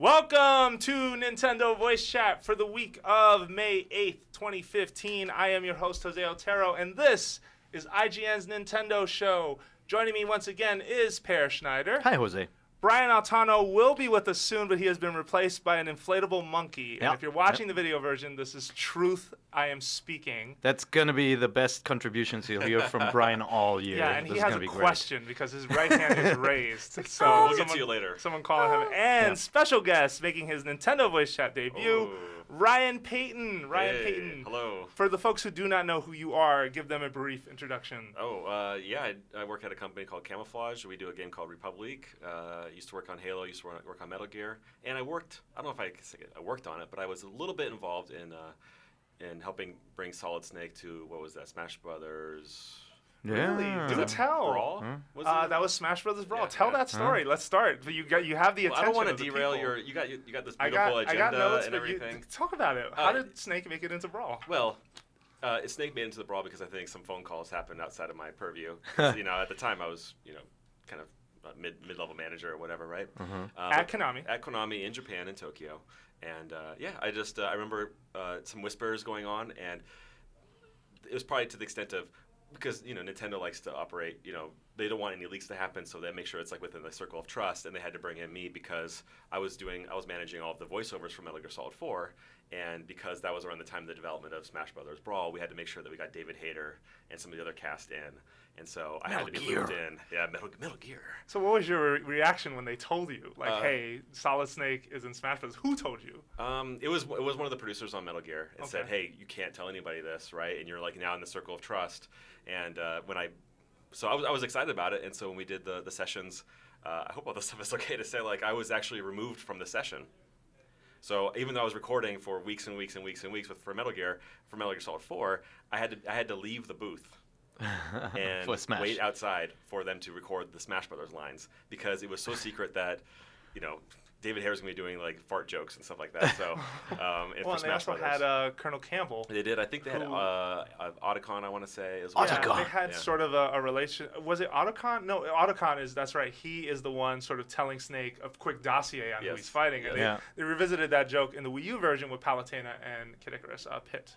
Welcome to Nintendo Voice Chat for the week of May 8th, 2015. I am your host, Jose Otero, and this is IGN's Nintendo Show. Joining me once again is Per Schneider. Hi, Jose. Brian Altano will be with us soon, but he has been replaced by an inflatable monkey. And if you're watching the video version, this is truth I am speaking. That's going to be the best contributions you'll hear from Brian all year. Yeah, and this he has a question because his right hand is raised. So we'll get to you later. Someone calling him. And special guest making his Nintendo Voice Chat debut, Ryan Payton. Payton. Hello. For the folks who do not know who you are, give them a brief introduction. I work at a company called Camouflage. We do a game called Republic. Used to work on Halo, used to work on Metal Gear. And I don't know if I can say I worked on it, but I was a little bit involved in helping bring Solid Snake to, what was that, Smash Brothers? Yeah. Really? Do tell. Brawl? That was Smash Brothers Brawl. Tell that story. Huh? Let's start. You have the attention. I don't want of to the derail people. you got this beautiful agenda I got notes, and everything. Talk about it. How did Snake make it into Brawl? Well, Snake made it into the Brawl because I think some phone calls happened outside of my purview. At the time I was, kind of a mid-level manager or whatever, right? At Konami. At Konami in Japan, in Tokyo. And I remember some whispers going on, and it was probably to the extent of, because Nintendo likes to operate, they don't want any leaks to happen, so they make sure it's like within the circle of trust, and they had to bring in me because I was managing all of the voiceovers for Metal Gear Solid 4, and because that was around the time of the development of Smash Brothers Brawl, we had to make sure that we got David Hayter and some of the other cast in, and so I had to be looped in. Yeah, Metal Gear. So what was your reaction when they told you, hey, Solid Snake is in Smash Bros? Who told you? It was one of the producers on Metal Gear and said, hey, you can't tell anybody this, right? And you're now in the circle of trust. And I was excited about it. And so when we did the sessions, I hope all this stuff is okay to say, I was actually removed from the session. So even though I was recording for weeks and weeks and weeks and weeks for Metal Gear Solid 4, I had to leave the booth and wait outside for them to record the Smash Brothers lines because it was so secret that, David Hayter's going to be doing fart jokes and stuff like that. So, and they also had Colonel Campbell. They did. I think they had Otacon, I want to say, as well. Yeah, they had sort of a relation. Was it Otacon? No, Otacon that's right. He is the one sort of telling Snake a quick dossier on who he's fighting. Yeah. They revisited that joke in the Wii U version with Palutena and Kid Icarus. Pit.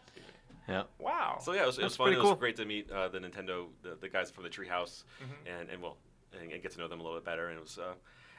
Yeah. Wow. So yeah, it was fun. It was great to meet the Nintendo, the guys from the Treehouse, and get to know them a little bit better. And it was,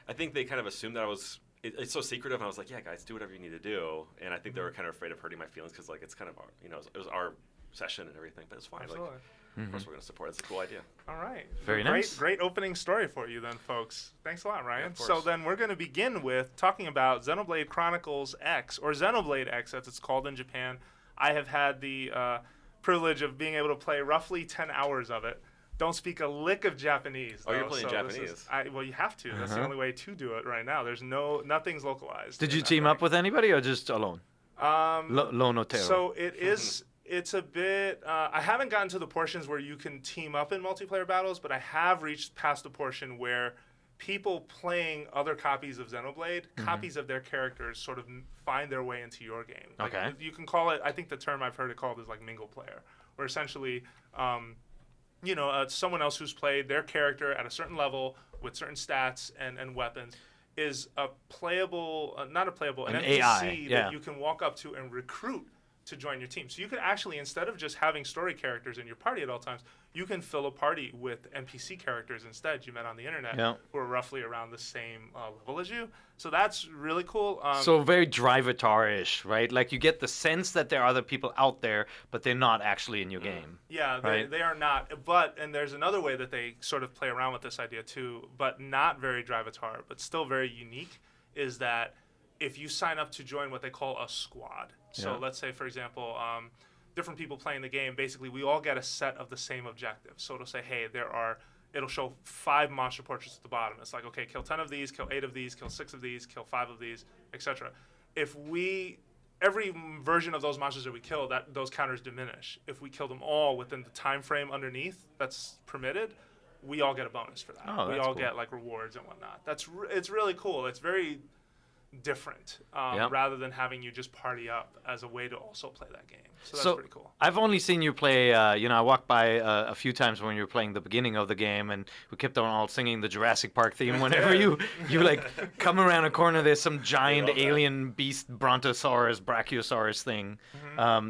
I think they kind of assumed that I was. It's so secretive, and I was like, yeah, guys, do whatever you need to do. And I think they were kind of afraid of hurting my feelings because it's kind of our, it was our session and everything, but it's fine. Absolutely. Of course we're going to support it. It's a cool idea. All right. Very nice. Great opening story for you then, folks. Thanks a lot, Ryan. Yeah, so then we're going to begin with talking about Xenoblade Chronicles X, or Xenoblade X as it's called in Japan. I have had the privilege of being able to play roughly 10 hours of it. Don't speak a lick of Japanese. Oh, you're playing Japanese. Well, you have to. That's the only way to do it right now. There's nothing's localized. Did you team up with anybody or just alone? Lone Otero. So it is. It's a bit. I haven't gotten to the portions where you can team up in multiplayer battles, but I have reached past the portion where people playing other copies of Xenoblade, copies of their characters, sort of find their way into your game. Okay. You can call it. I think the term I've heard it called is mingle player, where essentially. Someone else who's played their character at a certain level with certain stats and weapons is an NPC AI, that you can walk up to and recruit to join your team. So you could actually, instead of just having story characters in your party at all times, you can fill a party with NPC characters instead you met on the internet who are roughly around the same level as you. So that's really cool. So very Drivatar-ish, right? You get the sense that there are other people out there, but they're not actually in your game. Yeah, right? they are not. And there's another way that they sort of play around with this idea too, but not very Drivatar, but still very unique, is that if you sign up to join what they call a squad. So let's say, for example, different people playing the game, basically we all get a set of the same objectives. So it'll say, hey, it'll show 5 monster portraits at the bottom. It's like, okay, kill 10 of these, kill 8 of these, kill 6 of these, kill 5 of these, etc. Every version of those monsters that we kill, those counters diminish. If we kill them all within the time frame underneath that's permitted, we all get a bonus for that. Oh, we all cool. get rewards and whatnot. It's really cool. It's very different Yep. rather than having you just party up as a way to also play that game. So that's pretty cool. I've only seen you play, I walked by a few times when you were playing the beginning of the game, and we kept on all singing the Jurassic Park theme. Whenever you like come around a corner, there's some giant alien beast, brontosaurus, brachiosaurus thing.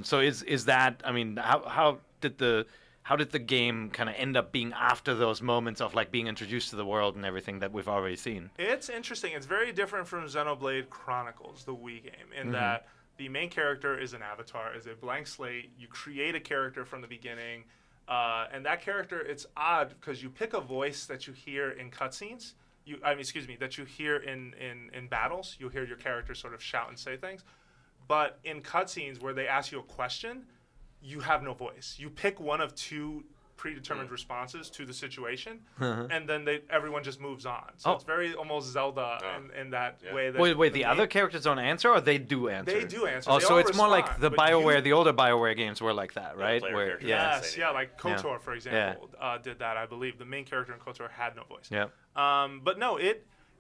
So is that, I mean, how did the game kind of end up being after those moments of like being introduced to the world and everything that we've already seen? It's interesting. It's very different from Xenoblade Chronicles, the Wii game, in that the main character is an avatar, is a blank slate. You create a character from the beginning, and that character, it's odd because you pick a voice that you hear in cutscenes. That you hear in battles. You'll hear your character sort of shout and say things. But in cutscenes where they ask you a question, you have no voice. You pick one of two predetermined responses to the situation, and then everyone just moves on. So it's very almost Zelda in that way. That Wait, the other characters don't answer, or they do answer? They do answer. Oh, they so all it's more like respond, the but BioWare, the older BioWare games were like that, right? Where Yes, like KOTOR, for example, did that, I believe. The main character in KOTOR had no voice. Yeah. But no,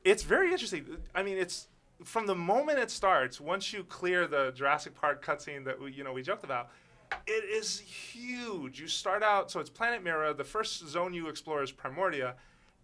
it's very interesting. I mean, it's from the moment it starts, once you clear the Jurassic Park cutscene that we joked about, it is huge. You start out, so it's Planet Mira. The first zone you explore is Primordia,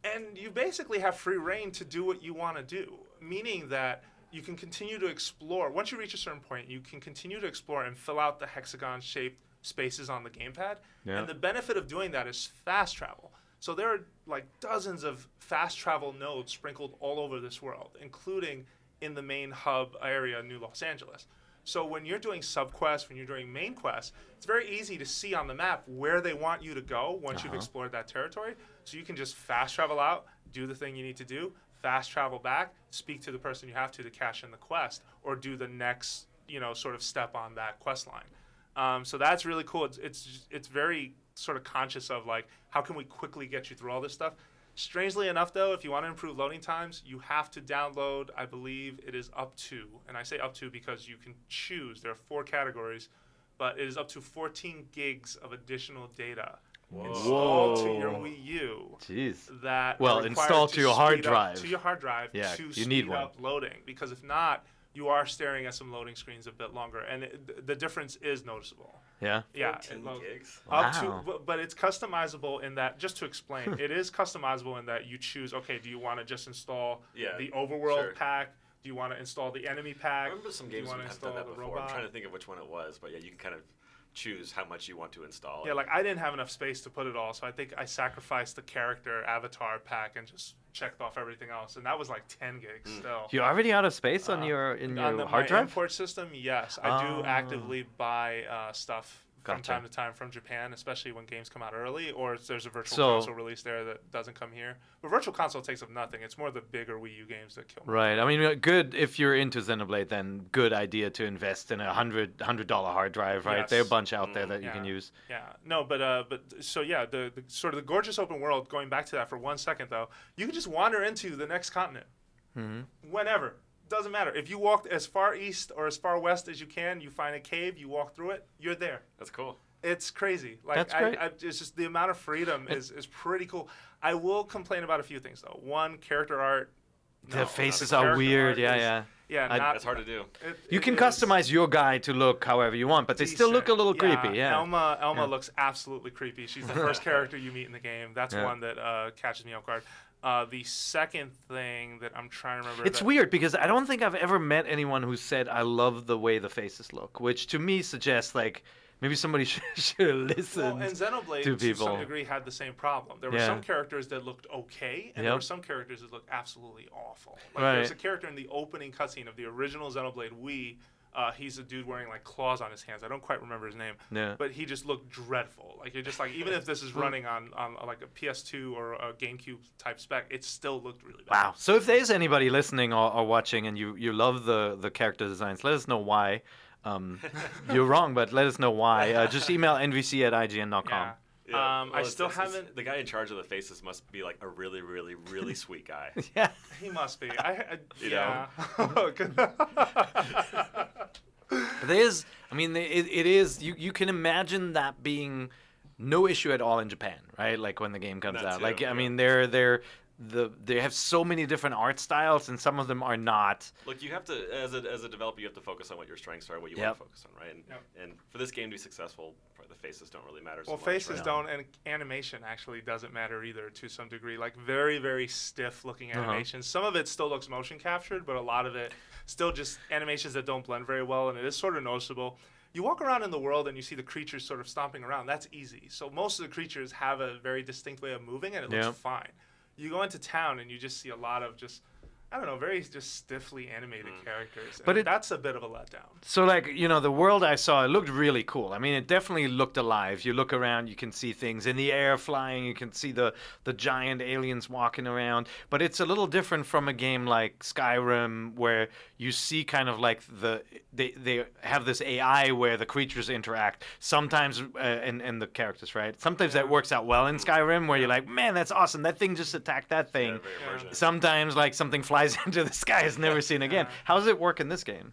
and you basically have free reign to do what you want to do, meaning that you can continue to explore. Once you reach a certain point, you can continue to explore and fill out the hexagon-shaped spaces on the gamepad. Yeah. And the benefit of doing that is fast travel. So there are like dozens of fast travel nodes sprinkled all over this world, including in the main hub area, New Los Angeles. So when you're doing subquests, when you're doing main quests, it's very easy to see on the map where they want you to go once you've explored that territory. So you can just fast travel out, do the thing you need to do, fast travel back, speak to the person you have to cash in the quest, or do the next, sort of step on that quest line. So that's really cool. It's very sort of conscious of like, how can we quickly get you through all this stuff? Strangely enough, though, if you want to improve loading times, you have to download, I believe it is up to, and I say up to because you can choose, there are 4 categories, but it is up to 14 gigs of additional data installed to your Wii U. Jeez. That installed to your hard drive. To your hard drive to speed up loading, because if not, you are staring at some loading screens a bit longer, and the difference is noticeable. Yeah. 14 gigs. Up to, but it's customizable in that. Just to explain, it is customizable in that you choose. Okay, do you want to just install the overworld pack? Do you want to install the enemy pack? I remember some games that have done that before. I'm trying to think of which one it was, but you can kind of choose how much you want to install. Yeah, like I didn't have enough space to put it all, so I think I sacrificed the character avatar pack and just checked off everything else, and that was like 10 gigs still. You're already out of space on your hard drive? Import system, yes. I do actively buy stuff from time to time from Japan, especially when games come out early, or there's a virtual console release there that doesn't come here. But virtual console takes up nothing. It's more the bigger Wii U games that kill me. Right. I mean, good if you're into Xenoblade, then good idea to invest in a $100 hard drive, right? Yes. There are a bunch out there that you can use. Yeah. No, but so yeah, the sort of the gorgeous open world. Going back to that for 1 second though, you can just wander into the next continent whenever. Doesn't matter. If you walked as far east or as far west as you can, you find a cave, you walk through it, you're there. That's cool. It's crazy. Like That's great. It's just the amount of freedom is pretty cool. I will complain about a few things though. One, character art. The faces are weird. Yeah. That's hard to do. You can customize your guy to look however you want, but they still look a little creepy. Yeah. Elma looks absolutely creepy. She's the first character you meet in the game. That's one that catches me off guard. The second thing that I'm trying to remember. It's weird because I don't think I've ever met anyone who said, I love the way the faces look, which to me suggests like maybe somebody should listen and Xenoblade, to people. To some degree, had the same problem. There were some characters that looked okay, and there were some characters that looked absolutely awful. Like there's a character in the opening cutscene of the original Xenoblade Wii. He's a dude wearing like claws on his hands. I don't quite remember his name, but he just looked dreadful. Like you're just like, even if this is running on like a PS2 or a GameCube type spec, it still looked really bad. Wow. So if there's anybody listening or watching and you love the character designs, let us know why. You're wrong, but let us know why. Just email nvc@ign.com. Yeah. Yeah. I still haven't. The guy in charge of the faces must be like a really, really, really sweet guy. Yeah, he must be. know? There's, I mean, it is. You can imagine that being no issue at all in Japan, right? Like when the game comes out. Like I mean, they're they have so many different art styles, and some of them are not. Look, you have to, as a developer, you have to focus on what your strengths are, what you want to focus on, right? And for this game to be successful, the faces don't really matter so much. Well, faces right? don't, and animation actually doesn't matter either to some degree. Like very, very stiff-looking animations. Some of it still looks motion captured, but a lot of it still just animations that don't blend very well, and it is sort of noticeable. You walk around in the world and you see the creatures sort of stomping around. That's easy. So most of the creatures have a very distinct way of moving, and it looks fine. You go into town and you just see a lot of just, I don't know, very just stiffly animated characters. But that's a bit of a letdown. So, like, you know, the world I saw, it looked really cool. I mean, it definitely looked alive. You look around, you can see things in the air flying. You can see the giant aliens walking around. But it's a little different from a game like Skyrim, where you see kind of like they have this AI where the creatures interact. Sometimes, and the characters, right? Sometimes that works out well in Skyrim, where you're like, man, that's awesome. That thing just attacked that thing. Sometimes, like, something flies into the sky is never seen again. How does it work in this game?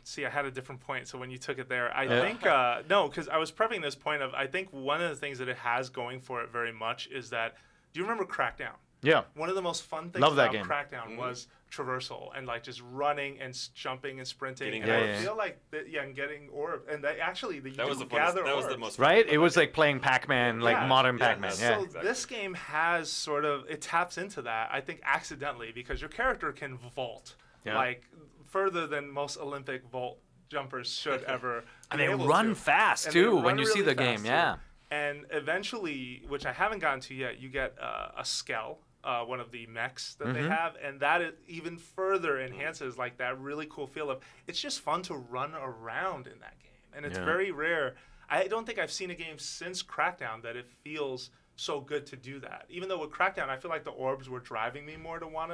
See, I had a different point, so when you took it there, I think, no, because I was prepping this point of, I think one of the things that it has going for it very much is that, do you remember Crackdown? Yeah. One of the most fun things about Crackdown was traversal and like just running and jumping and sprinting. I feel like and getting orb, and actually that was the most right. It was like playing Pac-Man, like modern Pac-Man. So this game has sort of, it taps into that, I think accidentally, because your character can vault like further than most Olympic vault jumpers should ever. And they run fast too when you see the game. Yeah. And eventually, which I haven't gotten to yet, you get a Skell. One of the mechs that they have, and that even further enhances like that really cool feel of, it's just fun to run around in that game, and it's very rare. I don't think I've seen a game since Crackdown that it feels so good to do that. Even though with Crackdown, I feel like the orbs were driving me more to want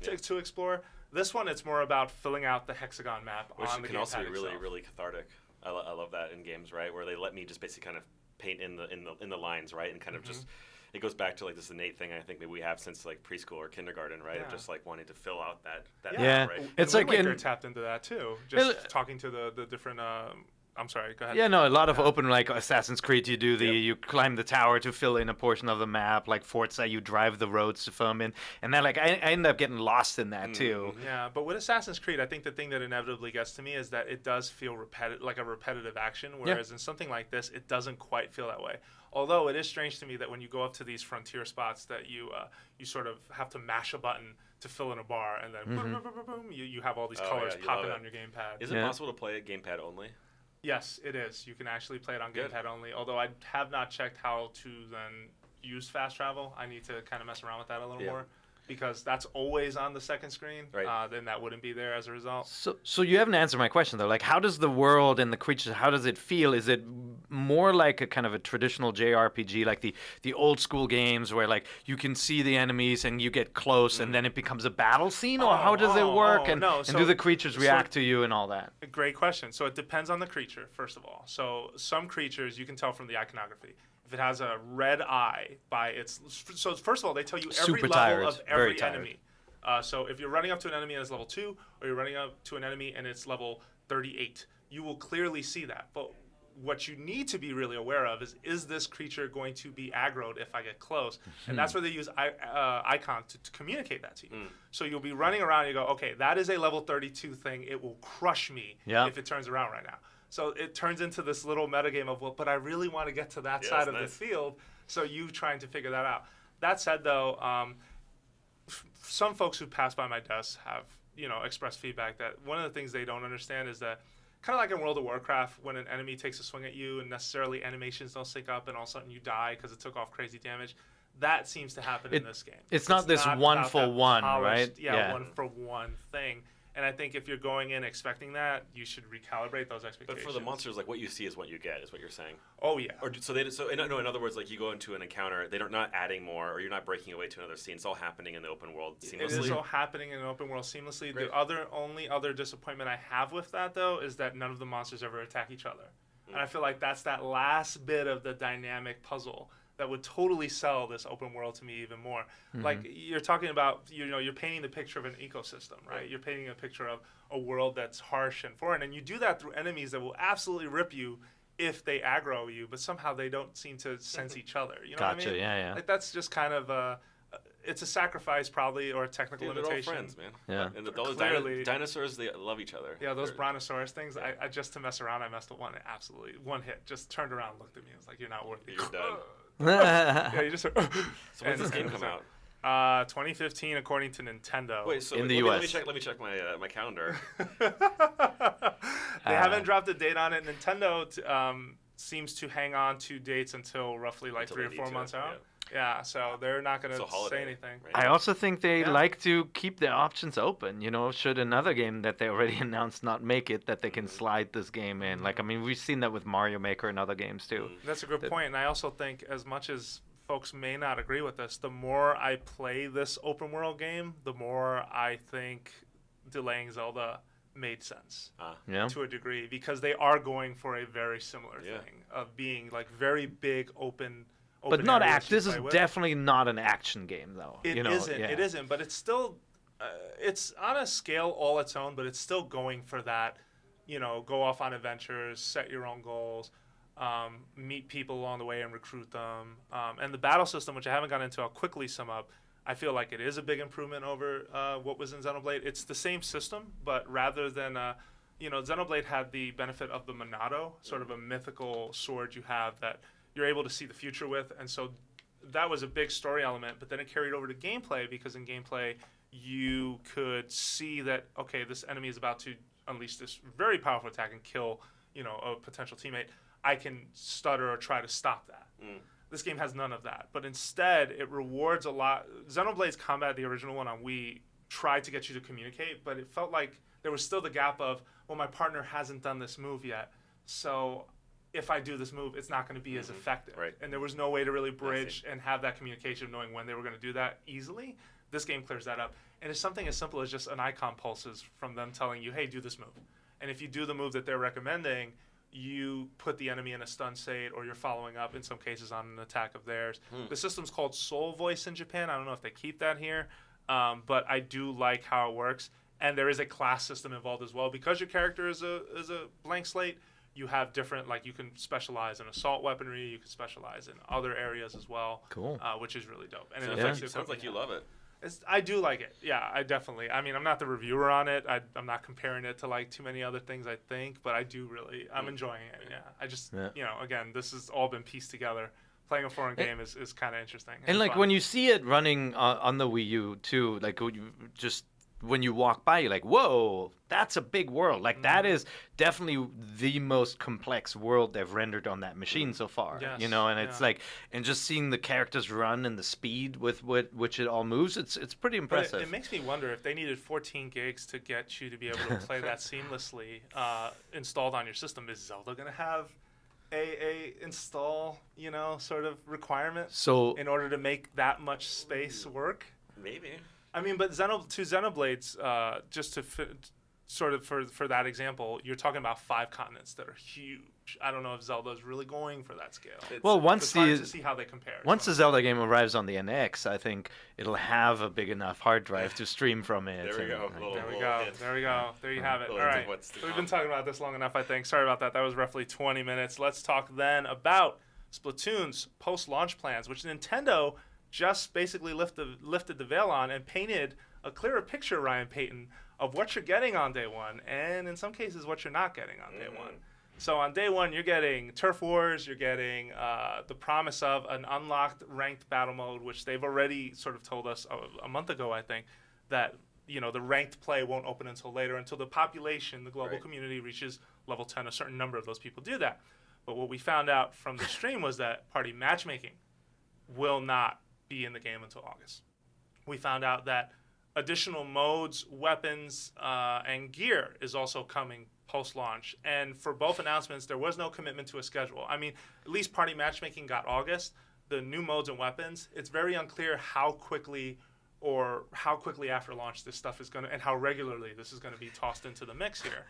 to explore. This one, it's more about filling out the hexagon map on the can also be really, itself. really cathartic. I love that in games, right, where they let me just basically kind of paint in the lines, right, and kind of just. It goes back to like this innate thing I think maybe we have since like preschool or kindergarten, right? Of just like wanting to fill out that map, right? It's like tapped into that too. Just talking to the different. I'm sorry. Go ahead. Yeah, no, a lot of open like Assassin's Creed. You do you climb the tower to fill in a portion of the map. Like Forza, you drive the roads to film in, and then like I end up getting lost in that too. Yeah, but with Assassin's Creed, I think the thing that inevitably gets to me is that it does feel like a repetitive action, whereas in something like this, it doesn't quite feel that way. Although it is strange to me that when you go up to these frontier spots that you sort of have to mash a button to fill in a bar, and then boom, boom, boom, boom, you have all these colors popping on your gamepad. Is it possible to play it gamepad only? Yes, it is. You can actually play it on gamepad only, although I have not checked how to then use fast travel. I need to kind of mess around with that a little more. Because that's always on the second screen, then that wouldn't be there as a result. So you haven't answered my question though. Like, how does the world and the creatures? How does it feel? Is it more like a kind of a traditional JRPG, like the old school games where like you can see the enemies and you get close and then it becomes a battle scene, or how does it work? And do the creatures react to you and all that? Great question. So it depends on the creature, first of all. So some creatures you can tell from the iconography. If it has a red eye by its... So first of all, they tell you every level of every enemy. So if you're running up to an enemy and it's level 2, or you're running up to an enemy and it's level 38, you will clearly see that. But what you need to be really aware of is this creature going to be aggroed if I get close? And that's where they use icons to communicate that to you. So you'll be running around and you go, okay, that is a level 32 thing. It will crush me if it turns around right now. So it turns into this little metagame of, well, but I really want to get to that side of the field, so you trying to figure that out. That said, though, some folks who pass by my desk have, expressed feedback that one of the things they don't understand is that, kind of like in World of Warcraft, when an enemy takes a swing at you and necessarily animations don't sync up and all of a sudden you die because it took off crazy damage, that seems to happen in this game. It's not this one-for-one, right? Yeah, one-for-one thing. And I think if you're going in expecting that, you should recalibrate those expectations. But for the monsters, like what you see is what you get, is what you're saying. Oh yeah. Or in other words, like you go into an encounter, they're not adding more, or you're not breaking away to another scene. It's all happening in the open world seamlessly. It is all happening in an open world seamlessly. Great. The only other disappointment I have with that though is that none of the monsters ever attack each other, and I feel like that's that last bit of the dynamic puzzle that would totally sell this open world to me even more. Like you're talking about, you're painting the picture of an ecosystem, right? You're painting a picture of a world that's harsh and foreign, and you do that through enemies that will absolutely rip you if they aggro you, but somehow they don't seem to sense each other. You know what I mean? Yeah. Like that's just kind of it's a sacrifice probably or a technical Dude, they're all limitation. friends, man. Yeah. And those Clearly. dinosaurs, they love each other. Yeah, those They're- brontosaurus things. I just to mess around, I messed with one. Absolutely, one hit. Just turned around, and looked at me. I was like, "You're not worthy." You're done. Yeah, you just. So when's this game come out? 2015, according to Nintendo. Wait, so In the let me US. let me check my calendar. They haven't dropped a date on it. Nintendo seems to hang on to dates until roughly like Until 3 they or need 4 to, months out. Yeah, so they're not going So to holiday, say anything. right? I also think they Yeah. like to keep their options open. You know, should another game that they already announced not make it, that they can slide this game in. Like, I mean, we've seen that with Mario Maker and other games too. That's a good point. And I also think, as much as folks may not agree with this, the more I play this open world game, the more I think delaying Zelda made sense Yeah. to a degree, because they are going for a very similar Yeah. thing of being like very big open But not areas act. you This is play with. definitely not an action game, though. It you know, isn't. yeah. It isn't. But it's still, it's on a scale all its own. But it's still going for that. You know, go off on adventures, set your own goals, meet people along the way and recruit them. And the battle system, which I haven't gotten into, I'll quickly sum up. I feel like it is a big improvement over what was in Xenoblade. It's the same system, but rather than Xenoblade had the benefit of the Monado, sort of a mythical sword you have that you're able to see the future with, and so that was a big story element. But then it carried over to gameplay, because in gameplay you could see that, okay, this enemy is about to unleash this very powerful attack and kill a potential teammate. I can stutter or try to stop that. This game has none of that, but instead it rewards a lot. Xenoblade's Combat, the original one on Wii, tried to get you to communicate, but it felt like there was still the gap of, well, my partner hasn't done this move yet, so if I do this move, it's not going to be as effective. Right. And there was no way to really bridge and have that communication of knowing when they were going to do that easily. This game clears that up. And it's something as simple as just an icon pulses from them telling you, hey, do this move. And if you do the move that they're recommending, you put the enemy in a stun state, or you're following up in some cases on an attack of theirs. The system's called Soul Voice in Japan. I don't know if they keep that here, but I do like how it works. And there is a class system involved as well. Because your character is a blank slate, you have different, like, you can specialize in assault weaponry, you can specialize in other areas as well. Cool. Which is really dope. And Sounds like you love it. I do like it. Yeah, I definitely. I mean, I'm not the reviewer on it. I'm not comparing it to like too many other things, I think, but I do really. I'm enjoying it. Yeah, I just, again, this has all been pieced together. Playing a foreign game is kind of interesting. And like fun. when you see it running on the Wii U too, like when you walk by, you're like, whoa, that's a big world. Like that is definitely the most complex world they've rendered on that machine so far. Yes, And it's like, and just seeing the characters run and the speed with which it all moves, it's pretty But impressive. it makes me wonder if they needed 14 gigs to get you to be able to play that seamlessly installed on your system. Is Zelda going to have a install, sort of requirement So in order to make that much space work? Maybe. I mean, but two Xenoblades, just to sort of for that example, you're talking about 5 continents that are huge. I don't know if Zelda's really going for that scale. Well, once it's hard to see how they compare. Once the Zelda game arrives on the NX, I think it'll have a big enough hard drive to stream from it. There we go. There we go. There we go. There you have it. All Little hint right. of what's to We've come. been talking about this long enough, I think. Sorry about that. That was roughly 20 minutes. Let's talk then about Splatoon's post-launch plans, which Nintendo just basically lifted the veil on and painted a clearer picture, Ryan Payton, of what you're getting on day one, and in some cases what you're not getting on day one. So on day one, you're getting Turf Wars, you're getting the promise of an unlocked ranked battle mode, which they've already sort of told us a month ago, I think, that the ranked play won't open until later, until the population, the global community reaches level 10. A certain number of those people do that. But what we found out from the stream was that party matchmaking will not be in the game until August. We found out that additional modes, weapons, and gear is also coming post-launch. And for both announcements, there was no commitment to a schedule. I mean, at least party matchmaking got August. The new modes and weapons, it's very unclear how quickly after launch this stuff is going to, and how regularly this is going to be tossed into the mix here.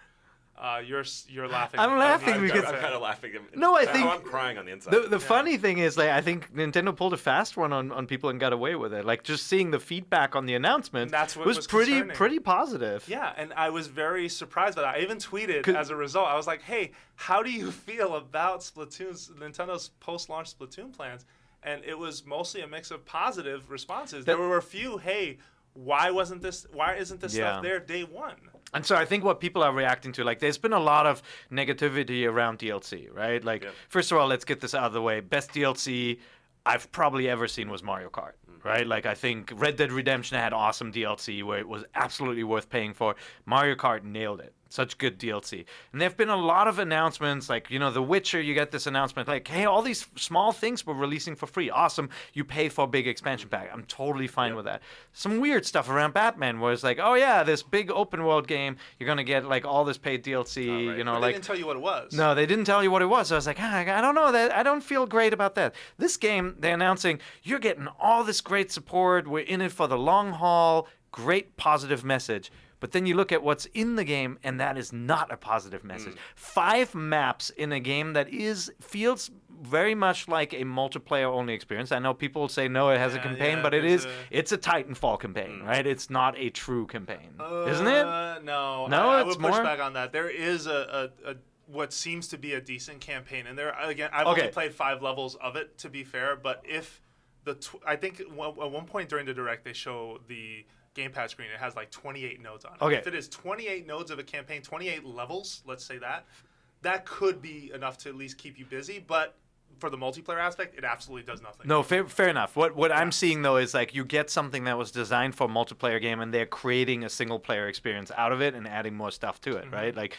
You're laughing. I'm laughing I'm because kind of laughing. No, I think I'm crying on the inside. the funny thing is, like, I think Nintendo pulled a fast one on people and got away with it. Like, just seeing the feedback on the announcement That's what was was pretty concerning. pretty positive. Yeah, and I was very surprised by that. I even tweeted as a result. I was like, hey, how do you feel about Nintendo's post-launch Splatoon plans? and it was mostly a mix of positive responses. There were a few, hey, why isn't this stuff there day one? And so I think what people are reacting to, like, there's been a lot of negativity around DLC, right? Like, first of all, let's get this out of the way. Best DLC I've probably ever seen was Mario Kart, right? Like, I think Red Dead Redemption had awesome DLC where it was absolutely worth paying for. Mario Kart nailed it. Such good DLC. And there have been a lot of announcements, like, The Witcher, you get this announcement, like, hey, all these small things we're releasing for free. Awesome. You pay for a big expansion pack. I'm totally fine with that. Some weird stuff around Batman where it's like, oh, yeah, this big open world game, you're going to get, like, all this paid DLC, But they didn't tell you what it was. No, they didn't tell you what it was. So I was like, I don't know. I don't feel great about that. This game, they're announcing, you're getting all this great support. We're in it for the long haul. Great positive message. But then you look at what's in the game, and that is not a positive message. 5 maps in a game that feels very much like a multiplayer-only experience. I know people say, no, it has a campaign, but it's a Titanfall campaign, right? It's not a true campaign, isn't it? No. No, I it's would push more? back on that. There is a what seems to be a decent campaign, and I've only played 5 levels of it, to be fair, but if I think at one point during the Direct, they show the gamepad screen, it has like 28 nodes on it. Okay. If it is 28 nodes of a campaign, 28 levels, let's say that could be enough to at least keep you busy, but for the multiplayer aspect, it absolutely does nothing. No, fair enough. What I'm seeing, though, is like you get something that was designed for a multiplayer game, and they're creating a single-player experience out of it and adding more stuff to it, right? Like,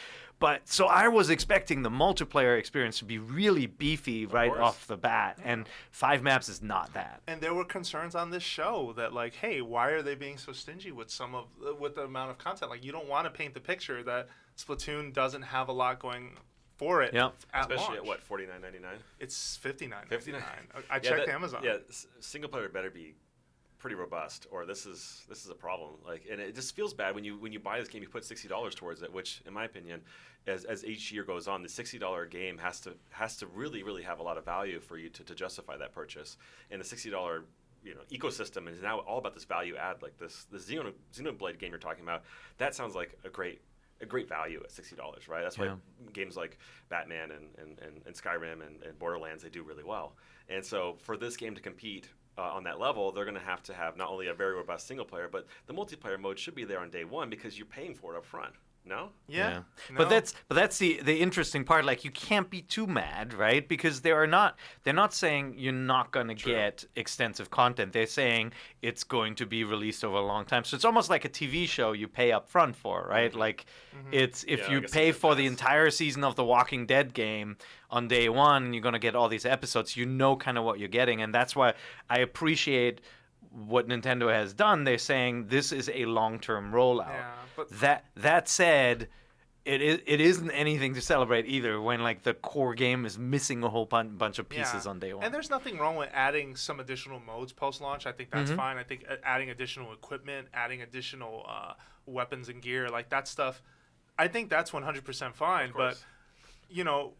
so I was expecting the multiplayer experience to be really beefy right off the bat, and 5 maps is not that. And there were concerns on this show that, like, hey, why are they being so stingy with with the amount of content? Like, you don't want to paint the picture that Splatoon doesn't have a lot going for it. Especially launch. at what, $49.99? It's $59.99. $59. I checked Amazon. Yeah, single player better be pretty robust, or this is a problem. Like, and it just feels bad when you buy this game, you put $60 towards it, which, in my opinion, as each year goes on, the $60 game has to really, really have a lot of value for you to justify that purchase. And the $60 ecosystem is now all about this value add, like the Xenoblade game you're talking about. That sounds like a great value at $60, right? That's why games like Batman and Skyrim and Borderlands, they do really well. And so for this game to compete on that level, they're going to have not only a very robust single player, but the multiplayer mode should be there on day one because you're paying for it up front. No? Yeah. No. But that's the interesting part. Like, you can't be too mad, right? Because they're not saying you're not going to get extensive content. They're saying it's going to be released over a long time. So it's almost like a TV show you pay up front for, right? Like, it's if you pay for the entire season of the Walking Dead game on day one, and you're going to get all these episodes, you know kind of what you're getting. And that's why I appreciate what Nintendo has done. They're saying this is a long-term rollout. Yeah, but that said, it isn't anything to celebrate either when like the core game is missing a whole bunch of pieces on day one. And there's nothing wrong with adding some additional modes post-launch. I think that's fine. I think adding additional equipment, adding additional weapons and gear, like that stuff, I think that's 100% fine. But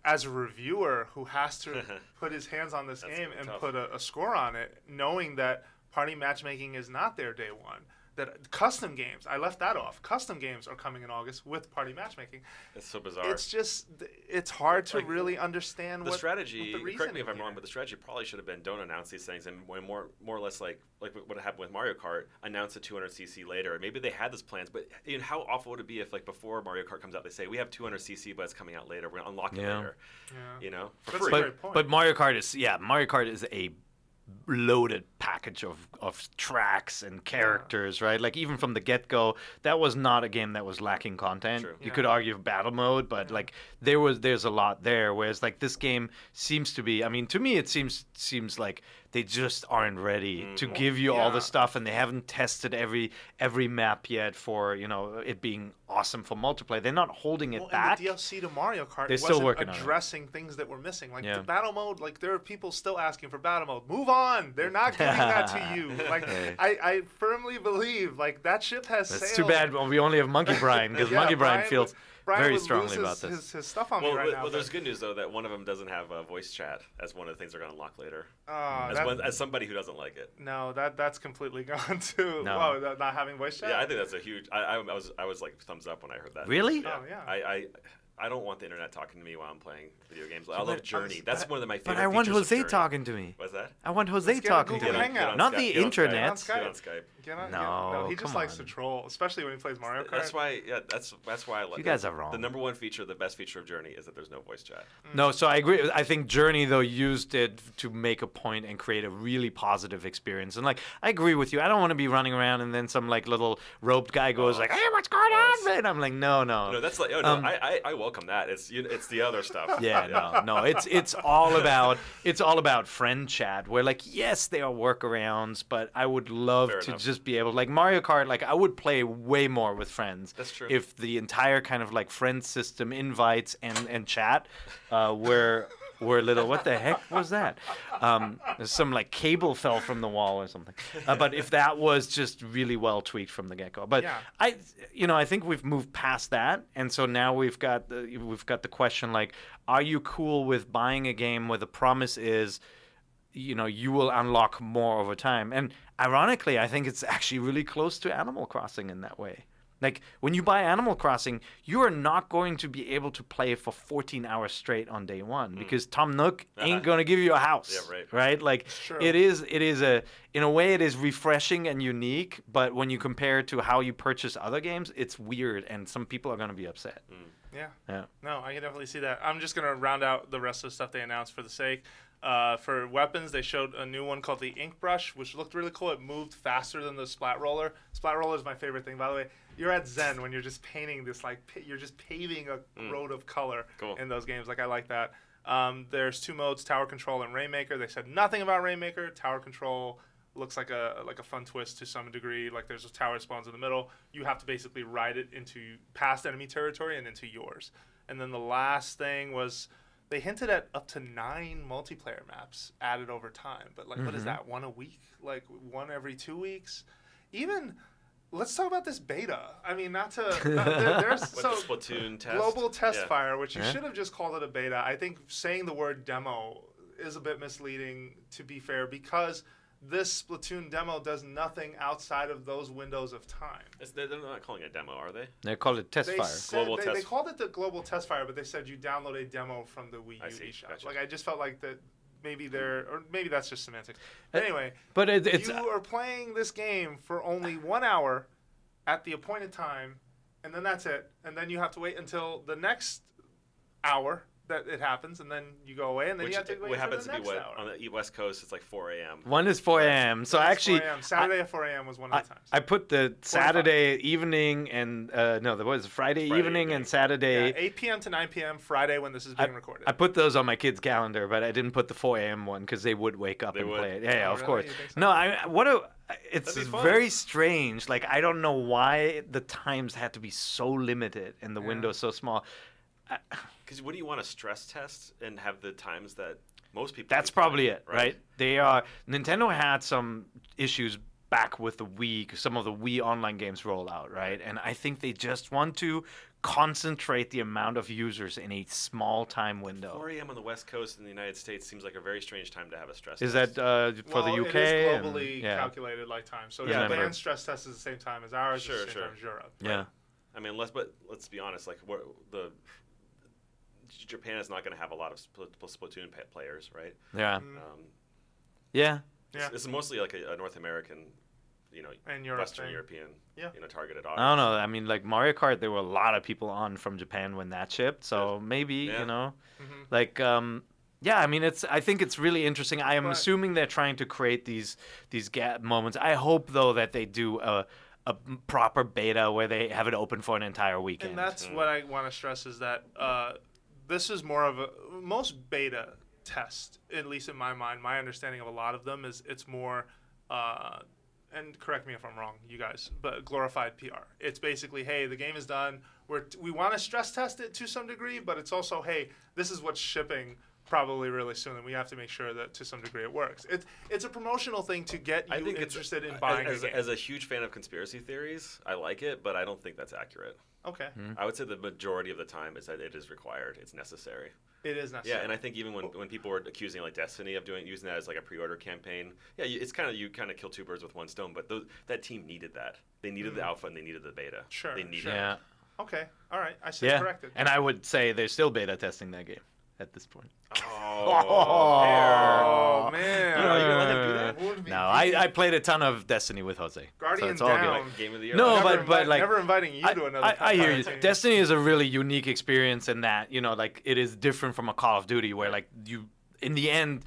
as a reviewer who has to put his hands on this game and put a score on it, knowing that party matchmaking is not there day one. That custom games, I left that off. Custom games are coming in August with party matchmatching. It's so bizarre. It's just, it's hard to really understand the what strategy. What the correct me if I'm wrong, but the strategy probably should have been don't announce these things, and more or less like what happened with Mario Kart, announce the 200cc later. Maybe they had these plans, but how awful would it be if like before Mario Kart comes out, they say we have 200cc, but it's coming out later. We're gonna unlock it later. Yeah. For That's free. a great point. But Mario Kart is a loaded package of tracks and characters, right? Like, even from the get-go, that was not a game that was lacking content. True. You could argue battle mode, but like there's a lot there, whereas like this game seems to be, I mean, to me it seems like they just aren't ready to give you all the stuff, and they haven't tested every map yet for it being awesome for multiplayer. They're not holding it back. And the DLC to Mario Kart They're still working addressing things that were missing, like the battle mode. Like, there are people still asking for battle mode. Move on. They're not giving that to you. Like, I firmly believe like that ship has sailed. It's too bad we only have Monkey Brian, because Monkey Brian feels very strongly about this. His stuff on me right now. Well, there's good news though that one of them doesn't have voice chat as one of the things they're going to unlock later. As somebody who doesn't like it. No, that's completely gone too. No. Not having voice chat. Yeah, I think that's a huge. I was like thumbs up when I heard that. Really? Yeah. I I don't want the internet talking to me while I'm playing video games. I love Journey. That's one of my favorite But I want features of Jose Journey. talking to me. What's that? I want Jose Let's get a talking Google to me. Hangout. Not the internet. Get on Skype. Get on Skype. No, he just come likes to on. troll, especially when he plays Mario Kart. That's why. Yeah, that's why I like. You guys are wrong. The number one feature, the best feature of Journey, is that there's no voice chat. No, so I agree. I think Journey, though, used it to make a point and create a really positive experience. And, like, I agree with you. I don't want to be running around and then some, like, little robed guy goes, like, hey, what's going on, man? I'm like, no. No, that's like, oh, no, I welcome that. It's the other stuff. Yeah, no. It's all about friend chat where, like, yes, there are workarounds, but I would love Fair to enough. just be able, like Mario Kart, like I would play way more with friends. That's true. If the entire kind of like friend system invites and chat were little, what the heck was that? Some like cable fell from the wall or something. But if that was just really well tweaked from the get-go. But Yeah. I think we've moved past that, and so now we've got the question like, are you cool with buying a game where the promise is, you will unlock more over time? And ironically, I think it's actually really close to Animal Crossing in that way. Like, when you buy Animal Crossing, you are not going to be able to play for 14 hours straight on day one because Tom Nook ain't going to give you a house. Yeah, right. Right? Like, True. it is in a way, it is refreshing and unique, but when you compare it to how you purchase other games, it's weird, and some people are going to be upset. Yeah. No, I can definitely see that. I'm just going to round out the rest of the stuff they announced for the sake. For weapons, they showed a new one called the Ink Brush, which looked really cool. It moved faster than the Splat Roller. Splat Roller is my favorite thing. By the way, you're at Zen when you're just painting this, like, you're just paving a road of color in those games. Like, I like that. There's 2 modes, Tower Control and Rainmaker. They said nothing about Rainmaker. Tower Control looks like a fun twist to some degree. Like, there's a tower spawns in the middle. You have to basically ride it into past enemy territory and into yours. And then the last thing was they hinted at up to 9 multiplayer maps added over time. But, like, what is that? 1 a week? Like, 1 every 2 weeks? Even, let's talk about this beta. I mean, there's the Splatoon test. Global Test Yeah. Fire, which you should have just called it a beta. I think saying the word demo is a bit misleading, to be fair, because this Splatoon demo does nothing outside of those windows of time. They're not calling it a demo, are they? They call it Test Fire. They called it the Global Test Fire, but they said you download a demo from the Wii U I see. eShop. Gotcha. Like, I just felt like that maybe or maybe that's just semantics. But anyway, But it's you are playing this game for only 1 hour at the appointed time, and then that's it. And then you have to wait until the next hour that it happens, and then you go away, and then you have to wait what for happens the to be next what hour. on the West Coast it's like 4 a.m. one is 4 a.m. So It's actually, 4 a.m. Saturday at 4 a.m. was one of the times. I put the Saturday evening and Friday evening and Saturday. Yeah, 8 p.m. to 9 p.m. Friday when this is being recorded. I put those on my kids' calendar, but I didn't put the 4 a.m. one because they would wake up They and would. play it. Yeah, Oh, of really? course. You think so? No, it's That'd be fun. very strange. Like, I don't know why the times had to be so limited and the window so small. Because what do you want to stress test and have the times that most people? That's be playing, probably it, right? Nintendo had some issues back with the Wii, 'cause some of the Wii online games roll out, right? And I think they just want to concentrate the amount of users in a small time window. 4 a.m. on the West Coast in the United States seems like a very strange time to have a stress Is test. that for the UK? It is and- globally yeah. calculated like time. So Yeah, Japan's stress test is the same time as ours. Sure, it's the same sure. time as Europe. Yeah. I mean, let's be honest. Like, Japan is not going to have a lot of Splatoon players, right? Yeah. Mm. Yeah. Yeah. This is mostly like a North American, And Europe Western thing. European, Yeah. targeted audience. I don't know. I mean, like Mario Kart, there were a lot of people on from Japan when that shipped. So maybe, Yeah. Mhm. like, yeah, I mean, I think it's really interesting. I am But- assuming they're trying to create these gap moments. I hope, though, that they do a proper beta where they have it open for an entire weekend. And that's what I want to stress is that this is more of most beta test, at least in my mind. My understanding of a lot of them is it's more, and correct me if I'm wrong, you guys, but glorified PR. It's basically, hey, the game is done. We want to stress test it to some degree, but it's also, hey, this is what's shipping probably really soon, and we have to make sure that to some degree it works. It's a promotional thing to get you interested in buying a game. As a huge fan of conspiracy theories, I like it, but I don't think that's accurate. Okay. I would say the majority of the time is that it is required. It's necessary. It is necessary. Yeah, and I think even when people were accusing like Destiny of using that as like a pre-order campaign, yeah, it's you kill 2 birds with 1 stone. But that team needed that. They needed the alpha and they needed the beta. Sure, They needed sure. it. Yeah. Okay. All right. I stand Yeah, corrected. and I would say they're still beta testing that game at this point. Oh, man. You gonna let him do that? No, I played a ton of Destiny with Jose. Guardian so it's all down. good. Game of the year. No, last year. but like never inviting you to another. I hear you. team. Destiny is a really unique experience in that, you know, like it is different from a Call of Duty where like you, in the end,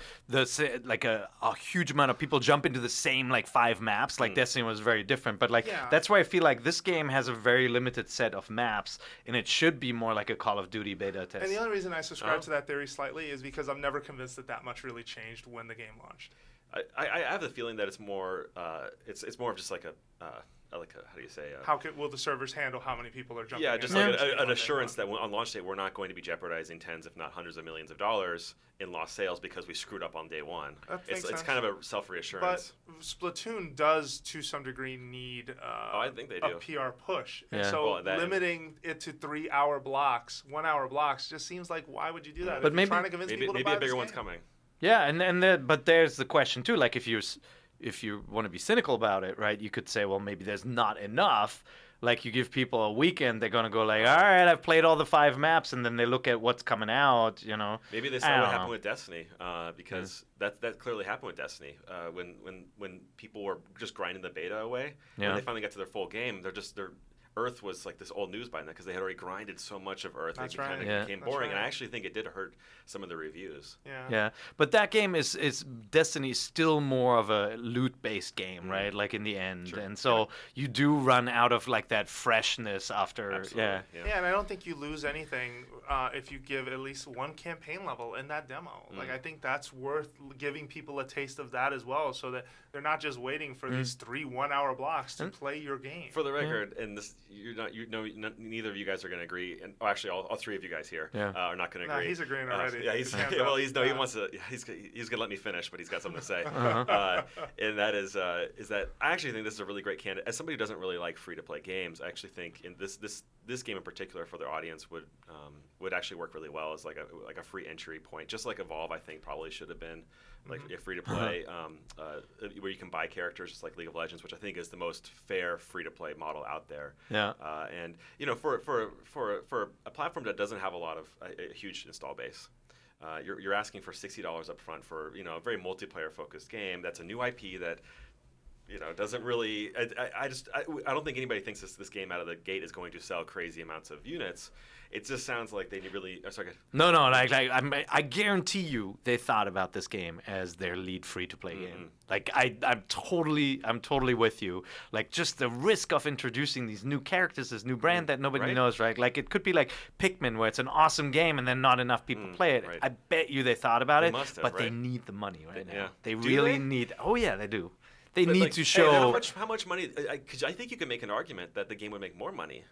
like a huge amount of people jump into the same like 5 maps. Like Destiny was very different, but like that's why I feel like this game has a very limited set of maps, and it should be more like a Call of Duty beta test. And the only reason I subscribe to that theory slightly is because I'm never convinced that much really changed when the game launched. I have the feeling that it's more it's more of just like a how do you say? Will the servers handle how many people are jumping? Yeah, in just on like the an day assurance one? that on launch day we're not going to be jeopardizing tens, if not hundreds of millions of dollars in lost sales because we screwed up on day one. It's sense. kind of a self-reassurance. But Splatoon does, to some degree, need I think they a do. PR push. And Yeah. so limiting it to 3-hour blocks, 1-hour blocks, just seems like, why would you do that? But if maybe- you're trying to convince people to Maybe buy a bigger this one's game? coming. Yeah, but there's the question too. Like if you want to be cynical about it, right? You could say, well, maybe there's not enough. Like you give people a weekend, they're gonna go like, all right, I've played all the 5 maps, and then they look at what's coming out. You know, Maybe they saw what happened with Destiny, because that clearly happened with Destiny. When people were just grinding the beta away, when they finally got to their full game, their Earth was like this old news by then because they had already grinded so much of Earth. That's it right. became boring, and I right. actually think it did hurt some of the reviews. Yeah, but that game is Destiny is still more of a loot-based game, right? Like in the end, and so you do run out of like that freshness after. Absolutely. Yeah, and I don't think you lose anything if you give at least one campaign level in that demo. Like I think that's worth giving people a taste of that as well, so that they're not just waiting for these 3 1-hour blocks to play your game. For the record, and this, neither of you guys are going to agree, and actually, all 3 of you guys here are not going to agree. He's agreeing already. Yeah, he's he wants to. He's going to let me finish, but he's got something to say. And that is that I actually think this is a really great candidate. As somebody who doesn't really like free to play games, I actually think in this game in particular for their audience would actually work really well as like a free entry point, just like Evolve. I think probably should have been like free to play, where you can buy characters, just like League of Legends, which I think is the most fair free to play model out there. Yeah. And you know, for a platform that doesn't have a huge install base, you're asking for $60 up front for a very multiplayer focused game that's a new IP that doesn't really. I don't think anybody thinks this game out of the gate is going to sell crazy amounts of units. It just sounds like they really. Sorry. No. Like I guarantee you, they thought about this game as their lead free-to-play game. Like I'm totally with you. Like just the risk of introducing these new characters, this new brand that nobody knows, right? Like it could be like Pikmin, where it's an awesome game and then not enough people play it. Right. I bet you they thought about They it, must have, but they right? need the money right now. Yeah. They Do really they? need. Oh yeah, they do. They But, need like, to hey, show. how much money? Because I think you can make an argument that the game would make more money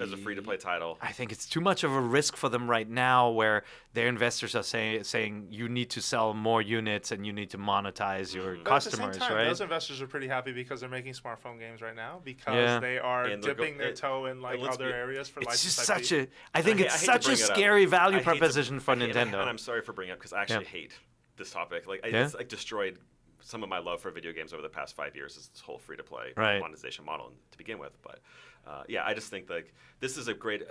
as a free to play title. I think it's too much of a risk for them right now, where their investors are saying you need to sell more units and you need to monetize your But customers, at the same time, right? those investors are pretty happy because they're making smartphone games right now because they are And they're dipping their toe in like let's other be- areas for It's licensed just IP. such a. I think it's I hate to such a bring it up. scary value I hate to- proposition for I hate- Nintendo. And I'm sorry for bringing it up because I actually hate this topic. Like it's like destroyed some of my love for video games over the past 5 years. Is this whole free to play monetization model to begin with, but. I just think like this is a great.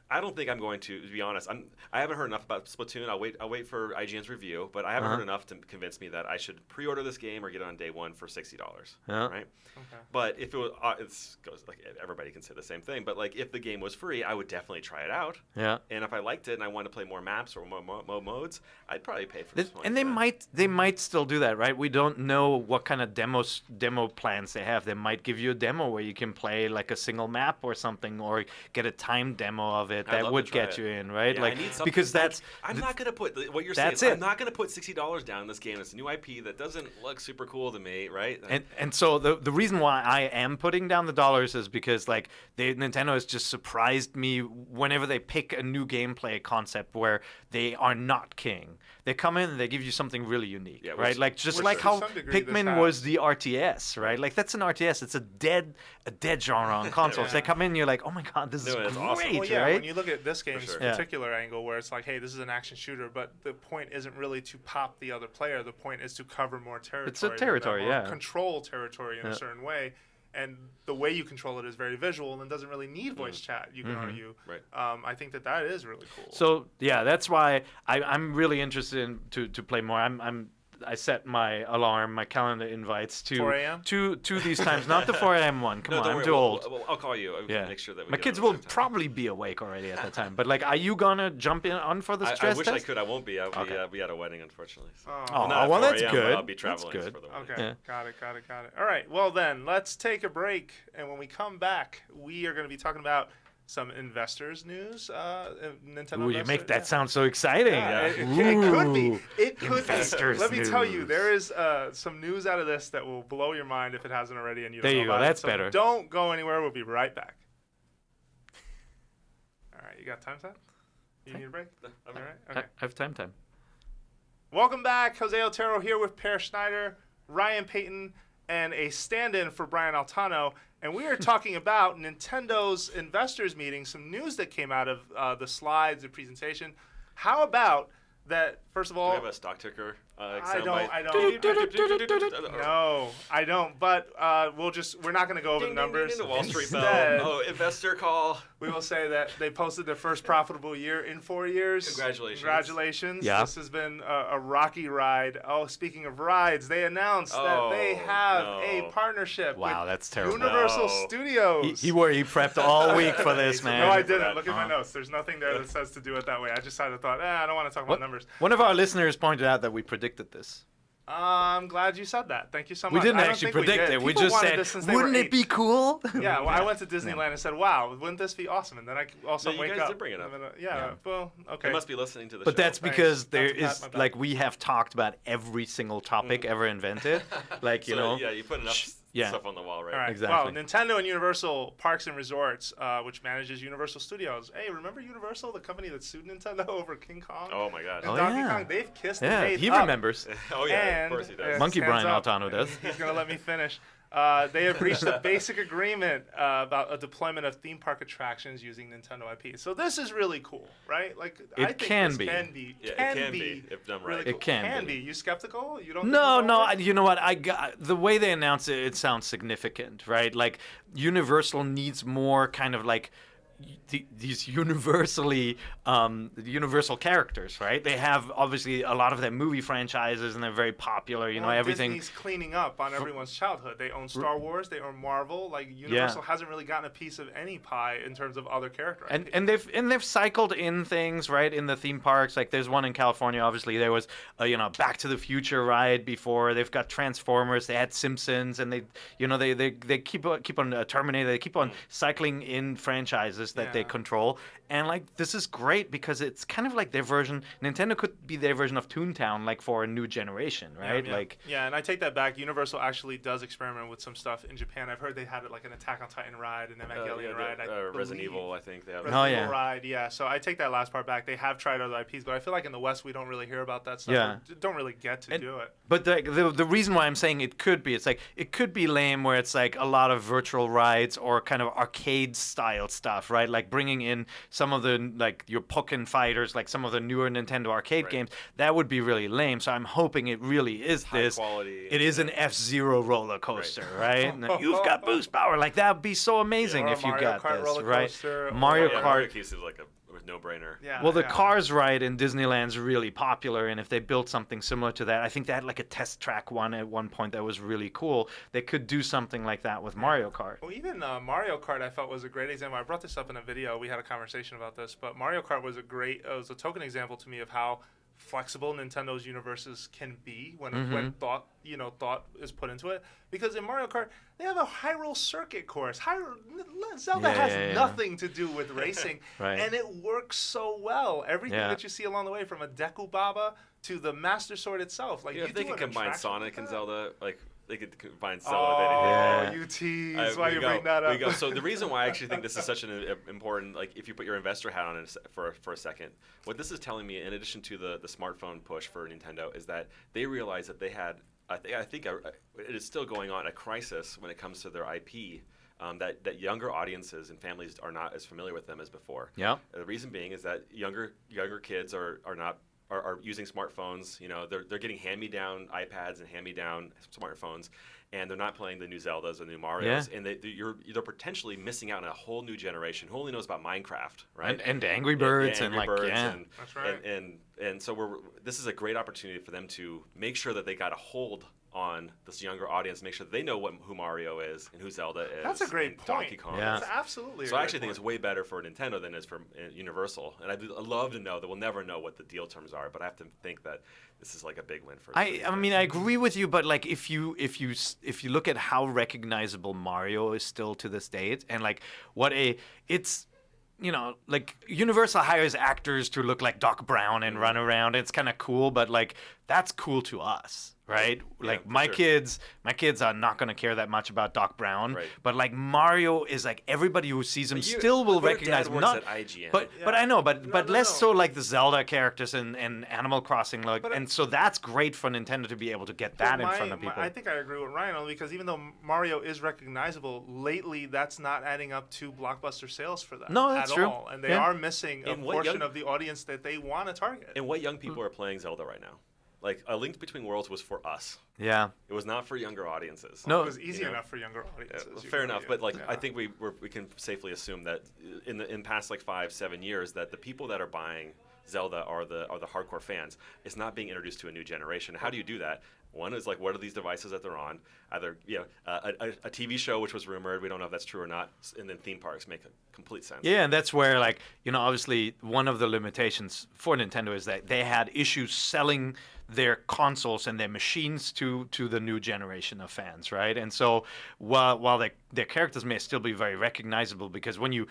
I don't think I'm going to be honest. I haven't heard enough about Splatoon. I'll wait for IGN's review, but I haven't heard enough to convince me that I should pre-order this game or get it on day one for $60. Yeah. Right. Okay. But if it was, goes like everybody can say the same thing. But like if the game was free, I would definitely try it out. Yeah. And if I liked it and I wanted to play more maps or more modes, I'd probably pay for this one. And they might still do that, right? We don't know what kind of demo plans they have. They might give you a demo where you can play like a single map or something, or get a timed demo of it I'd that love would to try get it. you in, right? Yeah, like I need something. because that's I'm not gonna put what you're that's saying. it. I'm not gonna put $60 down in this game. It's a new IP that doesn't look super cool to me, right? And so the reason why I am putting down the dollars is because like Nintendo has just surprised me whenever they pick a new gameplay concept where they are not king. They come in and they give you something really unique, Yeah, right? which- Like just which like to how some degree this Pikmin has. was the RTS, right? Like that's an RTS. It's a dead genre on consoles. They come in and you're like, oh my god, this is No, it's great, awesome. Well, yeah, right? when you look at this game's sure. particular angle, where it's like, hey, this is an action shooter, but the point isn't really to pop the other player. The point is to cover more territory. It's a territory, or yeah. control territory in a certain way. and the way you control it is very visual and doesn't really need voice chat. You can argue. Right. I think that is really cool. So yeah, that's why I'm really interested in to play more. I set my alarm, my calendar invites to 4 a.m.? to these times, not the 4 a.m. one. Come No, on, don't I'm worry, too old. I'll call you. I Yeah, can make sure that we my get kids on will the same time. probably be awake already at that time. But like, are you gonna jump in on for the I stress wish test? I could. I won't be. I'll Okay. be at a wedding, unfortunately. So. Oh, Not at well, 4 that's a.m., good. I'll be That's traveling good. for the wedding. Okay, Yeah. got it. All right, well then, let's take a break, and when we come back, we are going to be talking about some investors news. Nintendo. Ooh, you investor- make that sound so exciting. Yeah, it could be. Ooh. It could Investors be. Let me tell you, news. there is some news out of this that will blow your mind if it hasn't already, and you don't There know you go, about it. that's So better. Don't go anywhere. We'll be right back. All right, you got time, Seth? You need a break? All right. Okay. I have time. Welcome back. Jose Otero here with Per Schneider, Ryan Payton, and a stand-in for Brian Altano. And we are talking about Nintendo's investors meeting, some news that came out of the slides and presentation. How about that, first of Do all... we have a stock ticker? I don't. No, No, I don't. But we're not going to go over the numbers. Wall Street Instead, Bell. Oh, investor call. we will say that they posted their first profitable year in 4 years. Congratulations. Yeah. This has been a rocky ride. Oh, speaking of rides, they announced that they have a partnership Wow, with that's terrible. Universal No. Studios. He prepped all week for this, man. No, I didn't. Look at Uh-huh. my notes. There's nothing there that says to do it that way. I just had a thought, I don't want to talk about numbers. One of our listeners pointed out that we predicted this. I'm glad you said that. Thank you so much. We didn't I don't actually think predict did. it. We People just wanted said, this since they were wouldn't it 8. be cool? Yeah, well, I went to Disneyland and said, wow, wouldn't this be awesome? And then I also No, you wake guys up. did bring it up. Yeah, well, okay. They must be listening to the But show. that's Thanks. because there Not to pat is, my back. like, we have talked about every single topic ever invented. Like, you So, know. yeah, you put enough yeah. stuff on the wall, right? All right. Exactly. Well, Nintendo and Universal Parks and Resorts, which manages Universal Studios. Hey, remember Universal, the company that sued Nintendo over King Kong? Oh my God. And Oh, Donkey yeah. Kong, they've kissed Yeah, and made he up. remembers. Oh yeah, And, of course he does. Monkey hands Brian up. Altano does. He's going to let me finish. They have reached a basic agreement about a deployment of theme park attractions using Nintendo IP. So this is really cool, right? Like I It think can this be. can be. Yeah, can it can be be if done really right. cool. It can be. You skeptical? You don't? No, think it's you know what? I got the way they announce it. It sounds significant, right? Like Universal needs more kind of like these universal characters, right? They have obviously a lot of their movie franchises, and they're very popular. You know, everything. Disney's cleaning up on everyone's childhood. They own Star Wars. They own Marvel. Like Universal hasn't really gotten a piece of any pie in terms of other characters. And they've cycled in things, right, in the theme parks. Like there's one in California. Obviously, there was a Back to the Future ride before. They've got Transformers. They had Simpsons, and they keep on Terminator. They keep on cycling in franchises that they control. And like this is great because it's kind of like their version. Nintendo could be their version of Toontown, like for a new generation, right? Yeah, and I take that back. Universal actually does experiment with some stuff in Japan. I've heard they had it like an Attack on Titan ride, an Evangelion ride. Resident Evil, I think they have. Resident Evil ride, yeah. So I take that last part back. They have tried other IPs, but I feel like in the West we don't really hear about that stuff. Yeah. We don't really get to do it. But the reason why I'm saying it could be, it's like it could be lame where it's like a lot of virtual rides or kind of arcade style stuff, right? Like bringing in some of the like your Pokken Fighters, like some of the newer Nintendo arcade games. That would be really lame. So I'm hoping it really is this. Quality. It is an F-Zero roller coaster, right? You've got boost power. Like that would be so amazing if you got this, right? Mario Kart. Mario Kart is like a no-brainer. Yeah. Well, the Cars ride in Disneyland's really popular, and if they built something similar to that, I think they had like a test track one at one point that was really cool. They could do something like that with Mario Kart. Well, even Mario Kart I felt was a great example. I brought this up in a video. We had a conversation about this, but Mario Kart was a token example to me of how flexible Nintendo's universes can be when thought is put into it. Because in Mario Kart, they have a Hyrule Circuit course. Zelda has nothing to do with racing, and it works so well. Everything that you see along the way, from a Deku Baba to the Master Sword itself, like if they could combine Sonic and Zelda, like. They could combine Zelda with anything. You tease. Why you bring that up? So the reason why I actually think this is such an important, like, if you put your investor hat on it for a second, what this is telling me, in addition to the smartphone push for Nintendo, is that they realized that they had, I think it is still going on, a crisis when it comes to their IP. That younger audiences and families are not as familiar with them as before. Yeah. The reason being is that younger kids are not are using smartphones. You know, they're getting hand-me-down iPads and hand-me-down smartphones, and they're not playing the new Zeldas or new Marios, and they're potentially missing out on a whole new generation who only knows about Minecraft, right? And Angry Birds and Angry Birds and That's right. and so this is a great opportunity for them to make sure that they got a hold on this younger audience, make sure that they know who Mario is and who Zelda is. That's a great and point. Donkey Kong. Yeah. is. That's absolutely. So I actually think it's way better for Nintendo than it is for Universal. And I'd love to know that we'll never know what the deal terms are, but I have to think that this is like a big win for. I mean, I agree with you, but like if you look at how recognizable Mario is still to this date, and like it's. You know, like Universal hires actors to look like Doc Brown and run around. It's kind of cool, but like that's cool to us, right? Yeah, like for my sure. kids are not going to care that much about Doc Brown, Right. but like Mario is like everybody who sees him But you- still will but recognize Dad him. works Not, at IGN. but Yeah. I know, but No, less no. so like the Zelda characters and Animal Crossing, like, But and so that's great for Nintendo to be able to get that in front of people. I think I agree with Ryan only because even though Mario is recognizable, lately that's not adding up to blockbuster sales for them. No, that's at true. all. And they Yeah. are missing a And what portion young- of the audience that they want to target. And what young people are playing Zelda right now? Like A Link Between Worlds was for us. Yeah. It was not for younger audiences. No, It was easy you know, enough for younger audiences. Well, you fair can enough, argue. but like Yeah. I think we can safely assume that in past like 5-7 years that the people that are buying Zelda are the hardcore fans. It's not being introduced to a new generation. How do you do that? One is like, what are these devices that they're on? Either a TV show, which was rumored, we don't know if that's true or not, and then theme parks make complete sense. Yeah, and that's where, like, you know, obviously one of the limitations for Nintendo is that they had issues selling their consoles and their machines to the new generation of fans, right? And so while their characters may still be very recognizable, because when you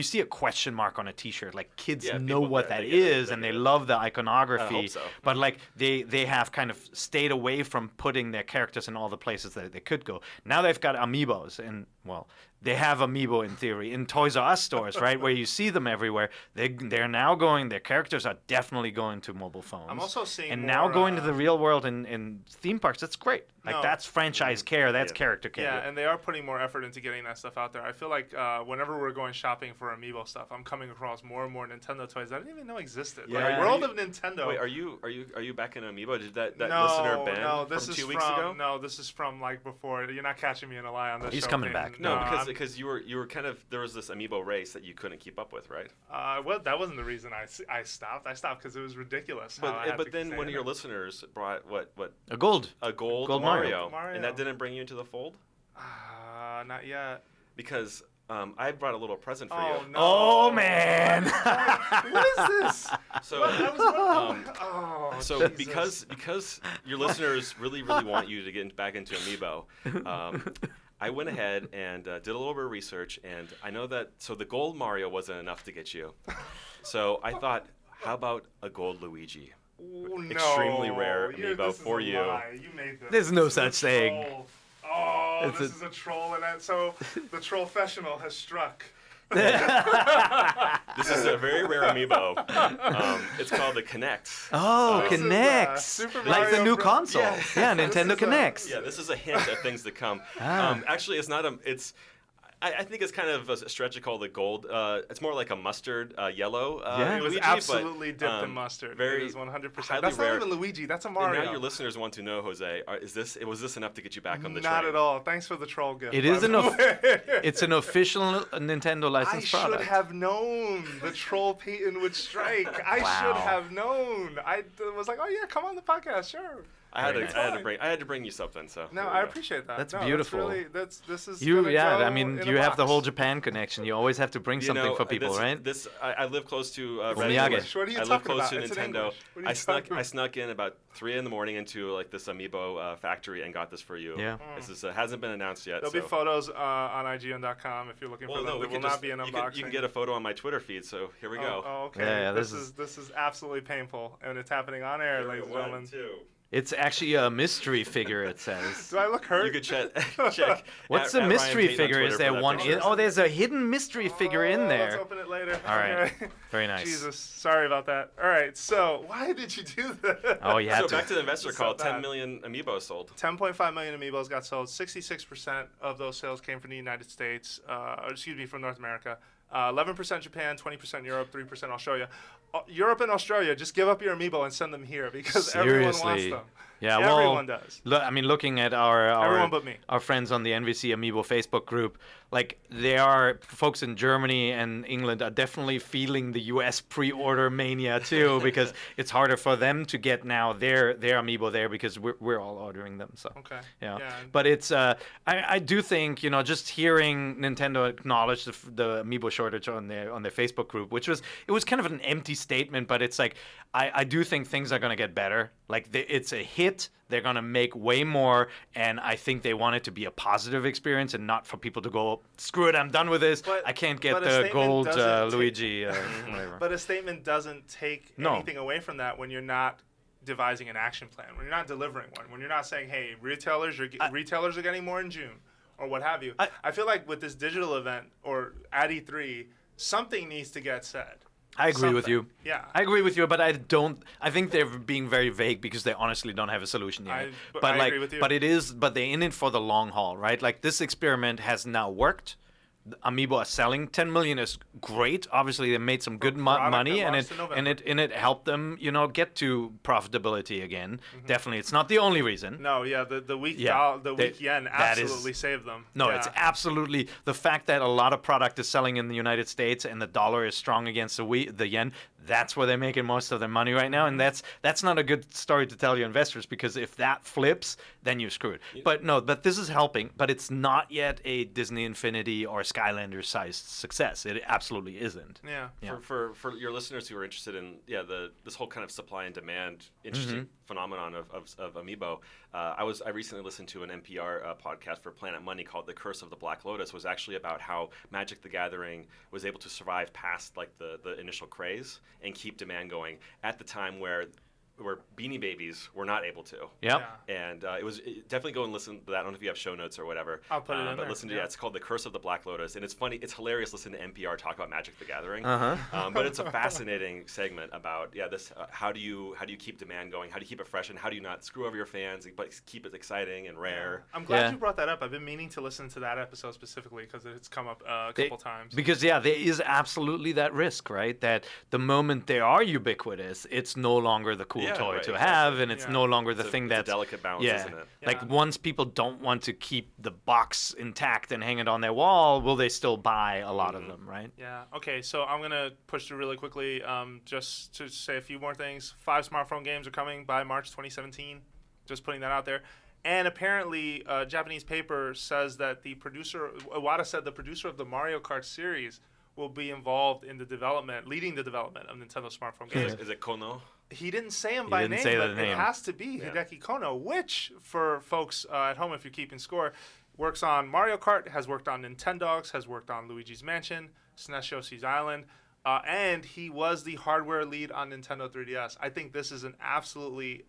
see a question mark on a T-shirt, like kids Yeah, know people- what they that get it, is, they and get they it. love the iconography. I hope so. But like they have kind of stayed away from putting their characters in all the places that they could go. Now they've got Amiibos, and well, they have Amiibo in theory in Toys R Us stores, right, where you see them everywhere. They're now going. Their characters are definitely going to mobile phones. I'm also seeing and more, now going to the real world in theme parks. That's great. Like No. that's franchise care. That's Yeah. character care. Yeah, and they are putting more effort into getting that stuff out there. I feel like whenever we're going shopping for Amiibo stuff, I'm coming across more and more Nintendo toys that I didn't even know existed. Yeah, Like, are World you- of Nintendo. Wait, are you back in Amiibo? Did that no, listener Ben no, this from is 2 weeks ago? No, this is from like before. You're not catching me in a lie on this. He's show, coming Payton. back. No, I'm- because you were kind of there was this Amiibo race that you couldn't keep up with, right? well, that wasn't the reason I stopped. I stopped because it was ridiculous. how I had But to then stay one of in your it. listeners brought what A gold. a gold Mario. Mario, and that didn't bring you into the fold Not yet. because I brought a little present for Oh you. no. Oh man. What is this? So I was oh, So Jesus. because your listeners really want you to get back into Amiibo, I went ahead and did a little bit of research, and I know that the gold Mario wasn't enough to get you. So I thought, how about a gold Luigi? Ooh, no. extremely rare You're- Amiibo this is for a you. lie. You made this. There's no This is a such thing. troll. Oh, It's this is a troll, and so the trollfessional has struck. This is a very rare Amiibo. It's called the Kinect. Oh, This is, Connects. Super Like the Mario new Bros. console. Yeah. Yeah, This Nintendo is a- Connects. Yeah, this is a hint at things to come. Ah. Actually, it's not a. It's. I think it's kind of a stretch to call it gold. It's more like a mustard yellow. Yeah. It was Luigi, absolutely but, dipped in mustard. Very It is 100%. highly That's rare. not even Luigi. That's a And Mario. now your listeners want to know, Jose, was this enough to get you back on the Not train? at all. Thanks for the troll gift. It by is the way. It's an official Nintendo I licensed should product. have known the troll Payton would strike. I Wow. should have known. I was like, oh yeah, come on the podcast, sure. I had Very to bring you something. So No, here we I go. appreciate that. That's No, beautiful. This is. You, gonna yeah, go I mean, in you a have the box. whole Japan connection. You always have to bring You something know, for people, this is- right? I live close to Omiyage. English. What are you I live talking close about? to It's in Nintendo. English. What are you I talking about? snuck in about 3 a.m. into like this Amiibo factory and got this for you. Yeah. This is hasn't been announced yet. There'll so. be photos on IGN.com if you're looking Well, for no, them. we There will can not be an unboxing. you can get a photo on my Twitter feed. So here we go. Oh, okay. Yeah, this this is absolutely painful, and it's happening on air, Here we ladies and go. gentlemen. 1, 2. It's actually a mystery figure, it says. Do I look hurt? You could check. What's at the mystery Ryan Payton on figure? Is Twitter there for that one? picture. Oh, there's a hidden mystery figure in Let's there. open it later. All right. Okay. Very nice. Jesus, sorry about that. All right, so why did you do that? Oh, you had So to. back to the investor It's call. so 10 bad. million Amiibo sold. 10.5 million Amiibos got sold. 66% of those sales came from the United States, from North America. 11% Japan, 20% Europe, 3% Australia. Europe and Australia, just give up your Amiibo and send them here because everyone wants them. Yeah, everyone does. I mean, looking at everyone but me. Our friends on the NVC Amiibo Facebook group, like there are folks in Germany and England are definitely feeling the US pre-order mania too, because it's harder for them to get now their Amiibo there because we're all ordering them. So okay, yeah. But it's I do think, you know, just hearing Nintendo acknowledge the Amiibo shortage on their Facebook group, which was kind of an empty statement, but it's like I do think things are gonna get better. Like it's a hit. They're going to make way more, and I think they want it to be a positive experience and not for people to go, screw it, I'm done with this. I can't get the gold Luigi. Whatever. But a statement doesn't take anything away from that when you're not devising an action plan, when you're not delivering one, when you're not saying, hey, retailers are getting more in June, or what have you. I feel like with this digital event, or at E3, something needs to get said. I agree with you. Yeah. I agree with you, but I think they're being very vague because they honestly don't have a solution yet. I agree with you. But they're in it for the long haul, right? Like this experiment has now worked. Amiibo are selling. 10 million is great. Obviously, they made some good money, and it helped them, you know, get to profitability again. Mm-hmm. Definitely, it's not the only reason. No, yeah, the weak yen absolutely saved them. No, it's absolutely the fact that a lot of product is selling in the United States and the dollar is strong against the yen. That's where they're making most of their money right now, and that's not a good story to tell your investors, because if that flips, then you're screwed. But this is helping, but it's not yet a Disney Infinity or Skylanders-sized success. It absolutely isn't. Yeah. For your listeners who are interested in this whole kind of supply and demand interesting phenomenon of Amiibo, I recently listened to an NPR podcast for Planet Money called "The Curse of the Black Lotus." Was actually about how Magic the Gathering was able to survive past like the initial craze and keep demand going at the time where Beanie Babies were not able to. Yeah. And definitely go and listen to that. I don't know if you have show notes or whatever. I'll put it in there. But listen to it's called The Curse of the Black Lotus. And it's funny, it's hilarious listening to NPR talk about Magic the Gathering. But it's a fascinating segment about, this how do you keep demand going? How do you keep it fresh? And how do you not screw over your fans, but keep it exciting and rare? I'm glad you brought that up. I've been meaning to listen to that episode specifically because it's come up a couple times. Because, there is absolutely that risk, right? That the moment they are ubiquitous, it's no longer the cool toy to have. And it's no longer the thing that's a delicate balance, isn't it? Like once people don't want to keep the box intact and hang it on their wall, will they still buy a lot of them, right? Yeah. Okay. So I'm gonna push through really quickly, just to say a few more things. 5 smartphone games are coming by March 2017. Just putting that out there. And apparently, a Japanese paper says that Iwata said the producer of the Mario Kart series will be involved in leading the development of Nintendo smartphone games. Is it Kono? He didn't say him by name, but it has to be Hideki Kono, which, for folks at home, if you're keeping score, works on Mario Kart, has worked on Nintendogs, has worked on Luigi's Mansion, SNES Yoshi's Island, and he was the hardware lead on Nintendo 3DS. I think this is an absolutely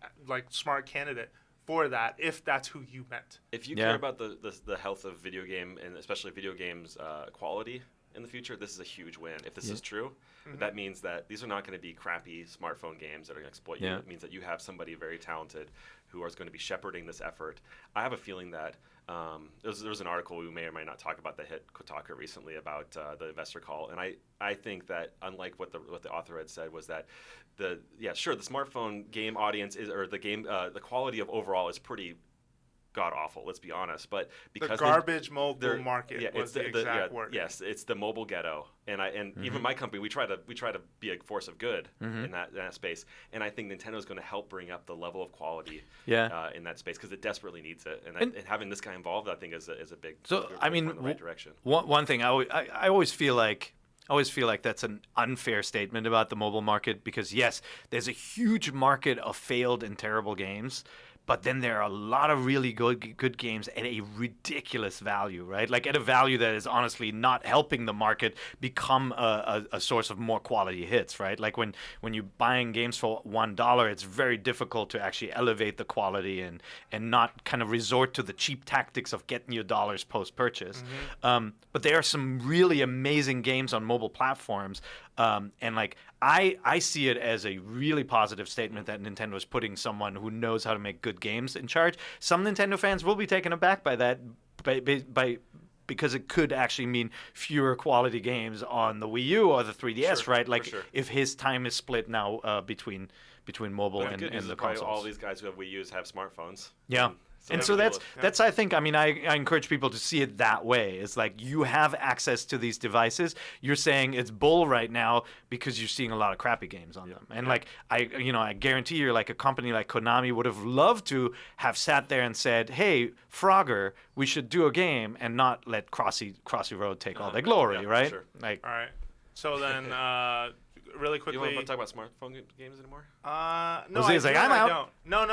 smart candidate for that, if that's who you meant. If you care about the health of video game, and especially video games quality in the future, this is a huge win. If this is true, that means that these are not going to be crappy smartphone games that are going to exploit you. It means that you have somebody very talented who is going to be shepherding this effort. I have a feeling that there was an article we may or may not talk about that hit Kotaku recently about the investor call, and I think that unlike what the author had said was that the smartphone game audience the quality of overall is pretty god awful. Let's be honest, but because the garbage mobile market was the exact word. Yes, it's the mobile ghetto, and even my company, we try to be a force of good in that space, and I think Nintendo is going to help bring up the level of quality in that space because it desperately needs it, and having this guy involved, I think, is a big in the right direction. One thing I always feel like. That's an unfair statement about the mobile market because, yes, there's a huge market of failed and terrible games, but then there are a lot of really good games at a ridiculous value, right? Like at a value that is honestly not helping the market become a source of more quality hits, right? Like when you're buying games for $1, it's very difficult to actually elevate the quality and not kind of resort to the cheap tactics of getting your dollars post-purchase. But there are some really amazing games on mobile platforms. And I see it as a really positive statement that Nintendo is putting someone who knows how to make good games in charge. Some Nintendo fans will be taken aback by that, by because it could actually mean fewer quality games on the Wii U or the 3DS, Sure, right? Like for sure. if his time is split now between mobile But the good and news the is probably consoles. all these guys who have Wii U's have smartphones. Yeah. And so that's I think, I mean, I encourage people to see it that way. It's like you have access to these devices. You're saying it's bull right now because you're seeing a lot of crappy games on them. And like I guarantee you, like a company like Konami would have loved to have sat there and said, "Hey, Frogger, we should do a game," and not let Crossy Road take all the glory, yeah, right? sure. Like, All right. So then, really You quickly. want to talk about smartphone games anymore? No, Jose's I like, do "I'm and I out." don't.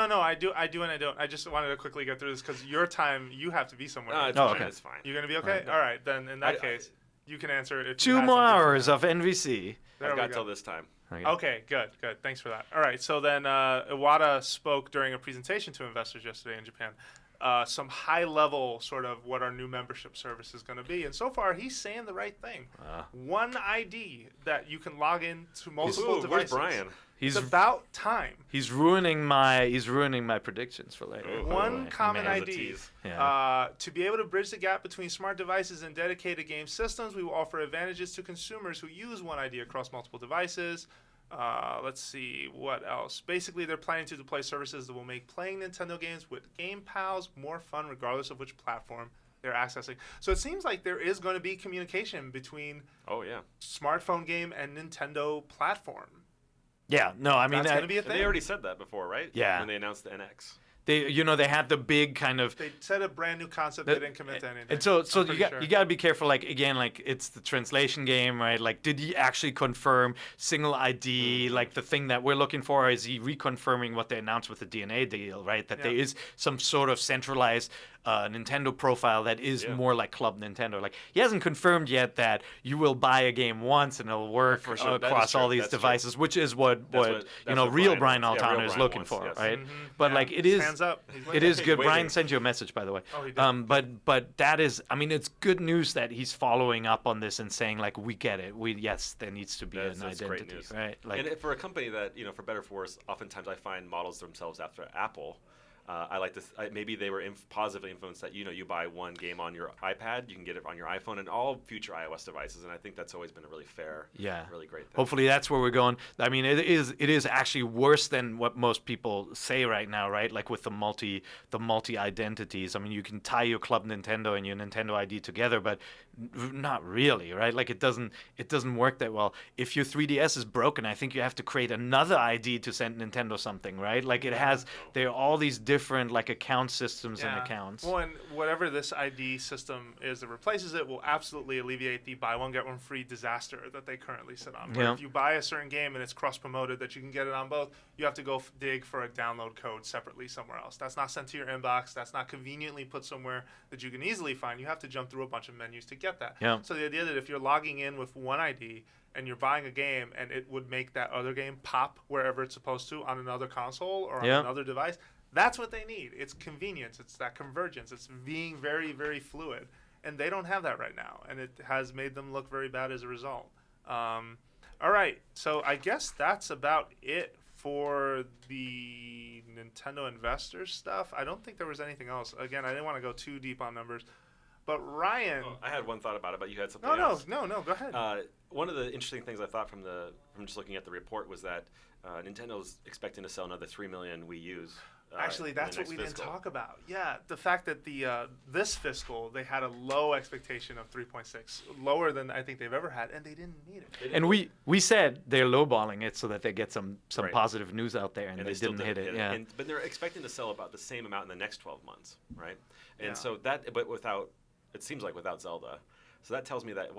No, I do and I don't. I just wanted to quickly get through this because your time, you have to be somewhere. It's Oh, fine. okay. It's fine. You're gonna be okay. All right, then in that case, you can answer it. If you 2 had more something for hours that. of NVC. There I've we got go. till this time. Okay, good. Thanks for that. All right, so then Iwata spoke during a presentation to investors yesterday in Japan. Some high-level sort of what our new membership service is going to be, and so far he's saying the right thing. One ID that you can log in to multiple devices. Where's Brian? It's about time. He's ruining my predictions for later. Ooh. by the One way. common Man. There's a ID. tease. Yeah. To be able to bridge the gap between smart devices and dedicated game systems, we will offer advantages to consumers who use One ID across multiple devices. Let's see, what else? Basically, they're planning to deploy services that will make playing Nintendo games with Game Pals more fun regardless of which platform they're accessing. So it seems like there is going to be communication between Oh yeah. smartphone game and Nintendo platform. Yeah, no, I mean, That's going to be a And thing. they already said that before, right? Yeah. When they announced the NX. they had the big kind of. They said a brand new concept. They didn't commit to anything. And so I'm you pretty got sure. you got to be careful. Like again, like it's the translation game, right? Like, did he actually confirm single ID? Like the thing that we're looking for, is he reconfirming what they announced with the DNA deal, right? That there is some sort of centralized Nintendo profile that is more like Club Nintendo. Like he hasn't confirmed yet that you will buy a game once and it'll work For sure. That is across all true. these That's true. devices, which is what what real Brian Brian wants. Yeah, Altano real is Brian looking wants, for, yes. right? Mhm. But Yeah, like it his is. hands up. He's It waiting. is good. waiting. Brian sent you a message, by the way. Oh, he did. But that is, I mean, it's good news that he's following up on this and saying like, we get it. Yes, there needs to be That's an great identity, news. right? Like, And for a company that, for better or for worse, oftentimes I find models themselves after Apple. I like this. Maybe they were positively influenced that you buy one game on your iPad, you can get it on your iPhone and all future iOS devices, and I think that's always been a really fair, really great thing. Hopefully that's where we're going. I mean, it is actually worse than what most people say right now, right? Like with the multi identities. I mean, you can tie your Club Nintendo and your Nintendo ID together, but not really, right? Like it doesn't work that well. If your 3DS is broken, I think you have to create another ID to send Nintendo something, right? Like there are all these different like account systems and accounts. Well, and whatever this ID system is that replaces it will absolutely alleviate the buy one get one free disaster that they currently sit on. Where if you buy a certain game and it's cross promoted that you can get it on both, you have to go dig for a download code separately somewhere else. That's not sent to your inbox. That's not conveniently put somewhere that you can easily find. You have to jump through a bunch of menus to get that. Yeah. So the idea that if you're logging in with one ID and you're buying a game and it would make that other game pop wherever it's supposed to on another console or on another device, that's what they need. It's convenience. It's that convergence. It's being very, very fluid. And they don't have that right now. And it has made them look very bad as a result. All right. So I guess that's about it for the Nintendo investor stuff. I don't think there was anything else. Again, I didn't want to go too deep on numbers. But Ryan... I had one thought about it, but you had something No, else. go ahead. One of the interesting things I thought from just looking at the report was that Nintendo's expecting to sell another 3 million Wii U's. Actually, that's in the what we next didn't fiscal. talk about. Yeah, the fact that this fiscal, they had a low expectation of 3.6, lower than I think they've ever had, and they didn't need it. And we said they're lowballing it so that they get some Right. positive news out there, and they still didn't hit it. Yeah. But they're expecting to sell about the same amount in the next 12 months, right? And Yeah. so it seems like without Zelda. So that tells me that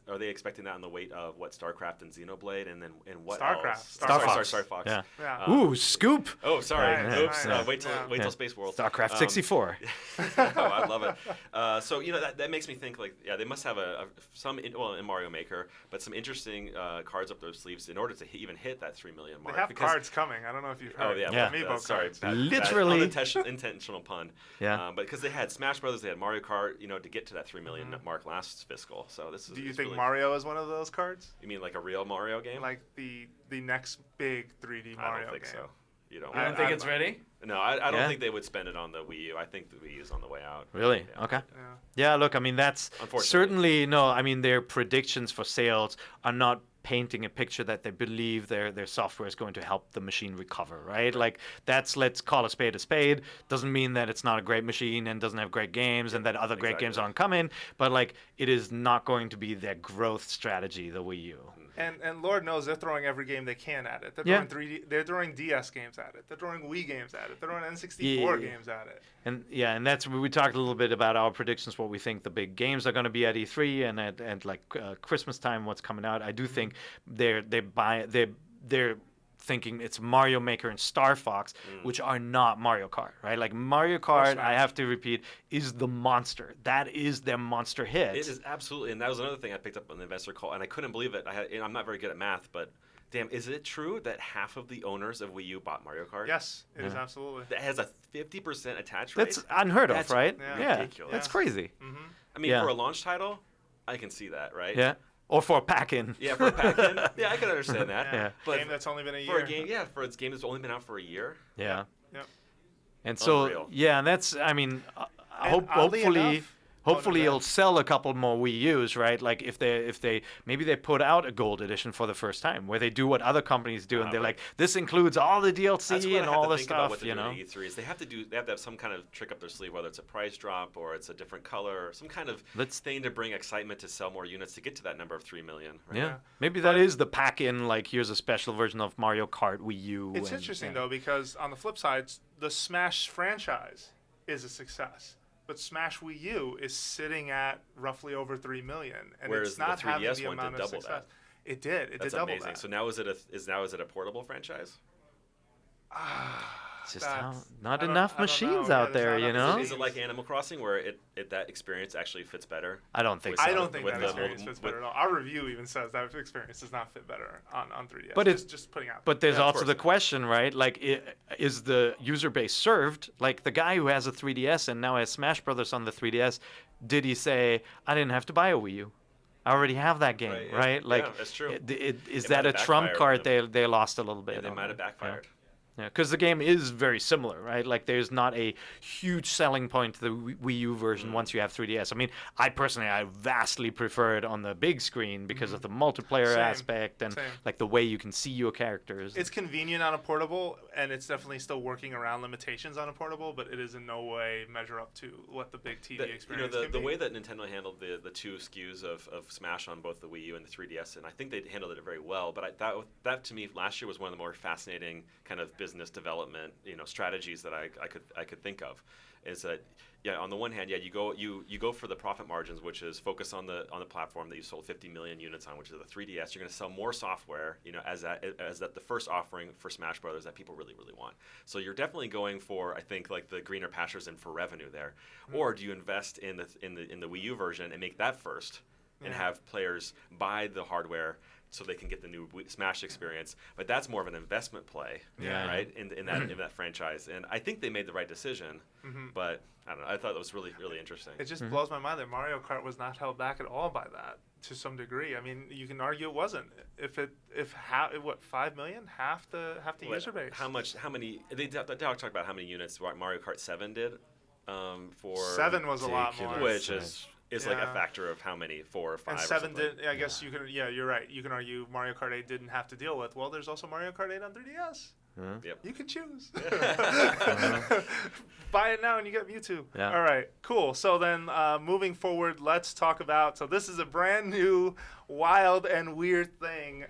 are they expecting that on the weight of StarCraft and Xenoblade and what StarCraft. else? Star Fox. Sorry, Fox. Yeah. Yeah. Ooh, scoop! Oh, sorry. Right, Oops. right. Wait till Space World. StarCraft 64. Oh, I love it. So that makes me think they must have in Mario Maker, but some interesting cards up their sleeves in order to even hit that 3 million mark. They have cards coming. I don't know if you've heard. Oh yeah, Yeah. Amiibo sorry, cards. Literally. intentional pun. Yeah. But because they had Smash Brothers, they had Mario Kart, to get to that 3 million mark last fiscal. So this is. Do you it's think really, Mario is one of those cards? You mean like a real Mario game? Like the next big 3D I Mario don't think game? so. You know, You don't think it's ready? No, I don't Yeah? think they would spend it on the Wii U. I think the Wii U is on the way out. Really? Yeah. Okay. Yeah. Yeah, look, I mean, that's Unfortunately. certainly, no, I mean, their predictions for sales are not painting a picture that they believe their software is going to help the machine recover, right? Like, that's, let's call a spade a spade. Doesn't mean that it's not a great machine and doesn't have great games and that other great games Exactly. aren't coming, but, like, it is not going to be their growth strategy, the Wii U. And Lord knows they're throwing every game they can at it. They're Yeah. throwing 3D. They're throwing DS games at it. They're throwing Wii games at it. They're throwing N64 Yeah. games at it. And yeah, and that's we talked a little bit about our predictions, what we think the big games are going to be at E3 and at like Christmas time, what's coming out. I do think they're thinking it's Mario Maker and Star Fox, which are not Mario Kart, right? Like Mario Kart, I have to repeat, is the monster. That is their monster hit. It is absolutely, and that was another thing I picked up on the investor call, and I couldn't believe it. I'm not very good at math, but damn, is it true that half of the owners of Wii U bought Mario Kart? Yes, it is absolutely. That has a 50% attach rate. That's unheard of, That's right? Yeah. ridiculous. That's crazy. I mean, Yeah. for a launch title, I can see that, right? Yeah. Or for a pack-in. Yeah, for a pack-in, yeah, I can understand that. Yeah. But Game that's only been a year. for a game, for its game that's only been out for a year. Yeah. Yep. And so, Unreal. yeah, and that's, I mean, And oddly enough- hopefully go it'll ahead. sell a couple more Wii U's, right? Like if they maybe they put out a gold edition for the first time where they do what other companies do and they're like, this includes all the That's DLC what and I have all to the think about stuff, what they're you know? doing at E3 is they have to have some kind of trick up their sleeve, whether it's a price drop or it's a different color, or some kind of thing to bring excitement to sell more units to get to that number of 3 million. Right? Yeah. Maybe that is the pack-in, like here's a special version of Mario Kart Wii U. It's and- interesting yeah. though because on the flip side, the Smash franchise is a success, but Smash Wii U is sitting at roughly over 3 million, and Whereas it's not the having 3DS the one did amount of double success. that. It did. It That's did double amazing. that. So now is it a portable franchise? It's just That's- not I don't- enough I don't know. machines Yeah, out there's there, not you enough know? machines. Is it like Animal Crossing where that experience actually fits better? I don't think With so. I don't think with that the- experience fits better at all. Our review even says that experience does not fit better on 3DS. But it's- just putting out. But there's Yeah, of also course the it is. question, right? Like, is the user base served? Like, the guy who has a 3DS and now has Smash Brothers on the 3DS, did he say, I didn't have to buy a Wii U? I already have that game, Right, yeah. right? Like, Yeah, that's true. Is It that might a have trump backfired card on they lost a little bit? Yeah, they on might have that? backfired. Yeah, because the game is very similar, right? Like, there's not a huge selling point to the Wii U version once you have 3DS. I mean, I vastly prefer it on the big screen because of the multiplayer Same, aspect and same. like the way you can see your characters. It's convenient on a portable, and it's definitely still working around limitations on a portable, but it is in no way measure up to what the big TV experience can the be. way that Nintendo handled the two SKUs of Smash on both the Wii U and the 3DS, and I think they handled it very well. But that to me last year was one of the more fascinating kind of business development strategies that I could think of. Is that on the one hand, you go for the profit margins, which is focus on the platform that you sold 50 million units on, which is the 3DS. You're going to sell more software, as that the first offering for Smash Brothers that people really really want. So you're definitely going for, I think, like the greener pastures and for revenue there. Or do you invest in the Wii U version and make that first and have players buy the hardware so they can get the new Smash experience? But that's more of an investment play, right? In that franchise, and I think they made the right decision. But I don't know. I thought that was really really interesting. It just blows my mind that Mario Kart was not held back at all by that to some degree. I mean, you can argue it wasn't. If 5 million, half the user base. How many? They talk about how many units Mario Kart 7 did. For 7 was a lot more. which is like a Yeah. factor of how many, 4 or 5. And or 7 something. did. I guess you can. Yeah, you're right. You can argue Mario Kart 8 didn't have to deal with. Well, there's also Mario Kart 8 on 3DS. Yep. You can choose. Buy it now and you get Mewtwo. Yeah. All right, cool. So then moving forward, let's talk about. So this is a brand new, wild, and weird thing.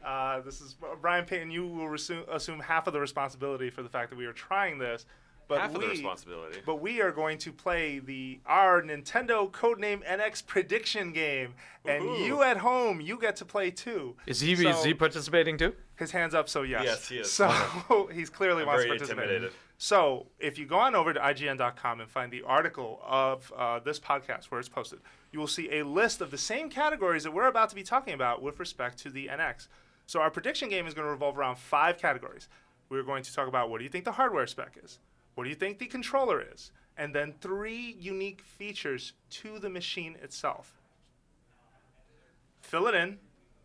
This is Brian Payton. You will assume half of the responsibility for the fact that we are trying this. But Half of the responsibility. But we are going to play our Nintendo Codename NX prediction game. And Woohoo. you at home, you get to play too. Is he participating too? His hand's up, so yes. Yes, he is. So he's clearly I'm wants to very participate. intimidated. So if you go on over to IGN.com and find the article of this podcast where it's posted, you will see a list of the same categories that we're about to be talking about with respect to the NX. So our prediction game is going to revolve around 5 categories. We're going to talk about what do you think the hardware spec is? What do you think the controller is? And then 3 unique features to the machine itself. Fill it in.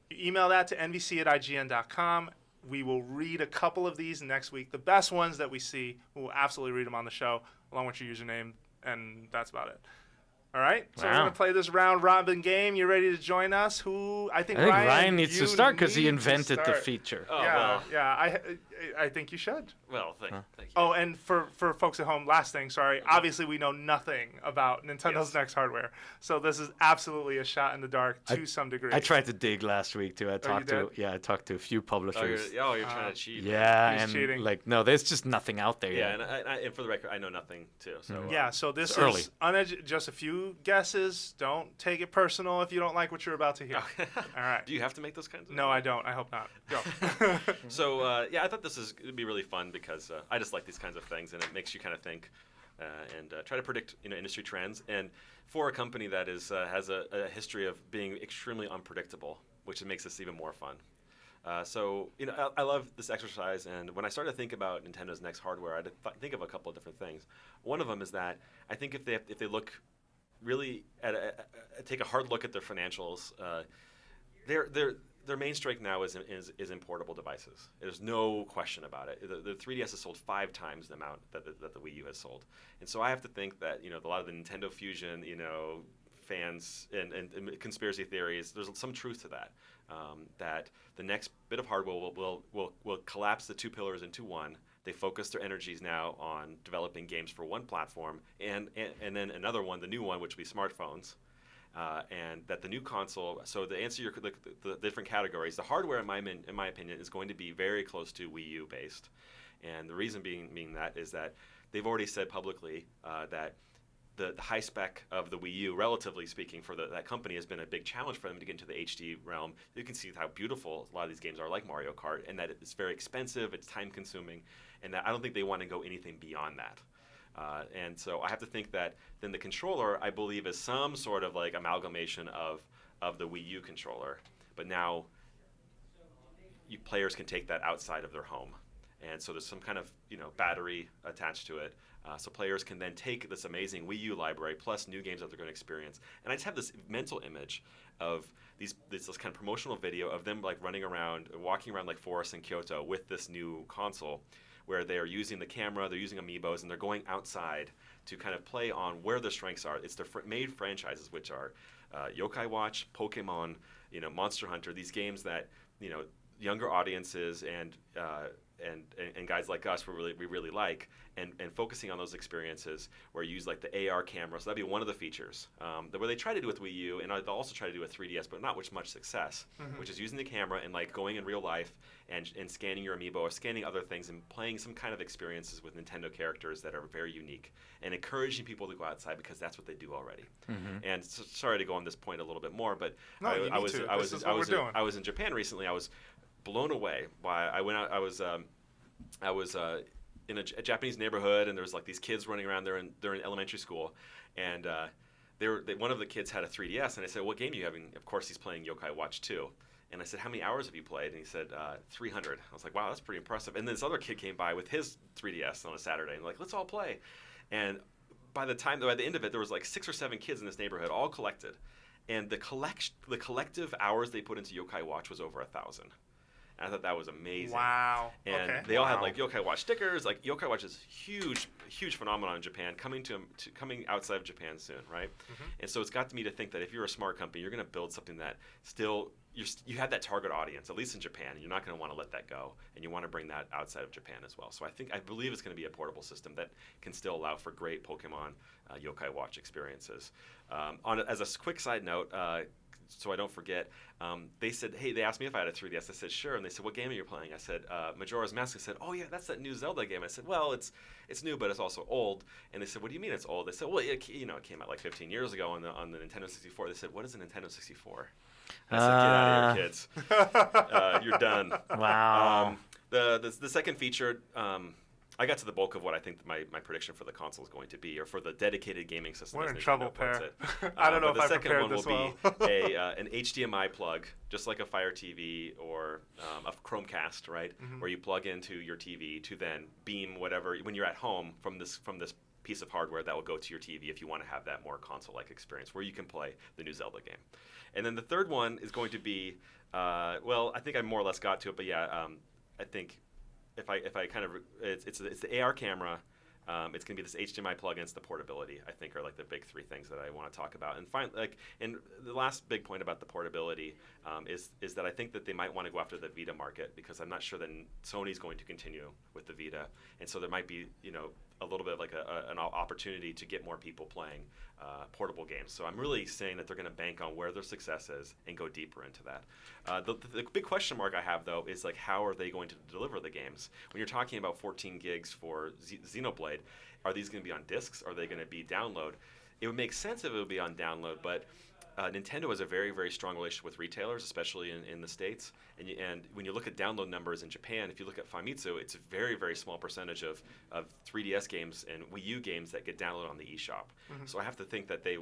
You email that to nvc@ign.com. We will read a couple of these next week. The best ones that we see, we will absolutely read them on the show, along with your username, and that's about it. All right, so we're Wow. going to play this round-robin game. You ready to join us? I think Ryan needs you to start because he need to invented the start. feature. Oh, yeah, well. yeah. I think you should. Well, thank you. Oh, and for folks at home, last thing, sorry. Obviously, we know nothing about Nintendo's Yes. next hardware, so this is absolutely a shot in the dark to some degree. I tried to dig last week too. I talked to a few Oh, publishers. you're trying to cheat. Yeah, He's and cheating. like no, there's just nothing out there Yeah, yet. and for the record, I know nothing too. So Yeah, so this It's early. is just a few guesses. Don't take it personal if you don't like what you're about to hear. All right. Do you have to make those kinds of? No, I don't. I hope not. Go. So yeah, I thought it'd be really fun because I just like these kinds of things, and it makes you kind of think and try to predict industry trends. And for a company that has a history of being extremely unpredictable, which makes this even more fun. So I love this exercise, and when I started to think about Nintendo's next hardware, I think of a couple of different things. One of them is that I think if they look really take a hard look at their financials, their main strength now is in portable devices. There's no question about it. The 3DS has sold 5 times the amount that the Wii U has sold, and so I have to think that a lot of the Nintendo Fusion fans and conspiracy theories, there's some truth to that. That the next bit of hardware will collapse the two pillars into one. They focus their energies now on developing games for one platform, and then another one, the new one, which will be smartphones. And that the new console, so to answer the different categories, the hardware, in my opinion, is going to be very close to Wii U based. And the reason being that is that they've already said publicly that the high spec of the Wii U, relatively speaking, for that company has been a big challenge for them to get into the HD realm. You can see how beautiful a lot of these games are, like Mario Kart, and that it's very expensive, it's time consuming, and that I don't think they want to go anything beyond that. And so I have to think that then the controller, I believe, is some sort of like amalgamation of the Wii U controller. But now players can take that outside of their home. And so there's some kind of battery attached to it. So players can then take this amazing Wii U library plus new games that they're going to experience. And I just have this mental image of this kind of promotional video of them like running around, walking around like forests in Kyoto with this new console, where they are using the camera, they're using Amiibos, and they're going outside to kind of play on where their strengths are. It's their made franchises, which are Yokai Watch, Pokemon, Monster Hunter, these games that younger audiences and guys like us we really like, and focusing on those experiences where you use like the AR camera. So that'd be one of the features where they try to do with Wii U, and they'll also try to do with 3DS, but not with much success, which is using the camera and like going in real life and scanning your Amiibo or scanning other things and playing some kind of experiences with Nintendo characters that are very unique and encouraging people to go outside because that's what they do already. And so, sorry to go on this point a little bit more, but No, you need to. This is what we're doing. I was in Japan recently. I was blown away by I went out. I was in a Japanese neighborhood, and there was like these kids running around. They're in elementary school, and one of the kids had a 3DS, and I said, "What game are you having?" Of course, he's playing Yokai Watch 2. And I said, "How many hours have you played?" And he said, 300. I was like, "Wow, that's pretty impressive." And then this other kid came by with his 3DS on a Saturday, and like, "Let's all play." And by the end of it, there was like 6 or 7 kids in this neighborhood, all collected, and the collective hours they put into Yokai Watch was over 1,000. And I thought that was amazing. Wow. And okay. they all had like Yokai Watch stickers. Like Yokai Watch is huge phenomenon in Japan, coming outside of Japan soon, right? And so it's got me to think that if you're a smart company, you're going to build something that still you have that target audience, at least in Japan, and you're not going to want to let that go, and you want to bring that outside of Japan as well. So I believe it's going to be a portable system that can still allow for great Pokemon Yokai Watch experiences. As a quick side note, so I don't forget, they said, hey, they asked me if I had a 3DS. I said, sure. And they said, what game are you playing? I said, Majora's Mask. I said, oh, yeah, that's that new Zelda game. I said, well, it's new, but it's also old. And they said, what do you mean it's old? I said, well, it came out like 15 years ago on the Nintendo 64. They said, what is a Nintendo 64? I said, get out of here, kids. You're done. Wow. The second feature, I got to the bulk of what I think my prediction for the console is going to be, or for the dedicated gaming system. We're in Nintendo trouble, puts Per. it. I don't know if I the second prepared one this will well. be an HDMI plug, just like a Fire TV or a Chromecast, right? Where you plug into your TV to then beam whatever when you're at home from this piece of hardware that will go to your TV if you want to have that more console-like experience where you can play the new Zelda game. And then the third one is going to be, well, I think I more or less got to it, but yeah, I think if I kind of it's the AR camera. It's going to be this HDMI plug, and it's the portability. I think are like the big three things that I want to talk about. And the last big point about the portability is that I think that they might want to go after the Vita market, because I'm not sure that Sony's going to continue with the Vita, and so there might be a little bit of like an opportunity to get more people playing portable games. So I'm really saying that they're going to bank on where their success is and go deeper into that. The big question mark I have, though, is like, how are they going to deliver the games? When you're talking about 14 gigs for Xenoblade, are these going to be on discs? Are they going to be download? It would make sense if it would be on download, but Nintendo has a very, very strong relationship with retailers, especially in the States. And when you look at download numbers in Japan, if you look at Famitsu, it's a very, very small percentage of 3DS games and Wii U games that get downloaded on the eShop. Mm-hmm. So I have to think that they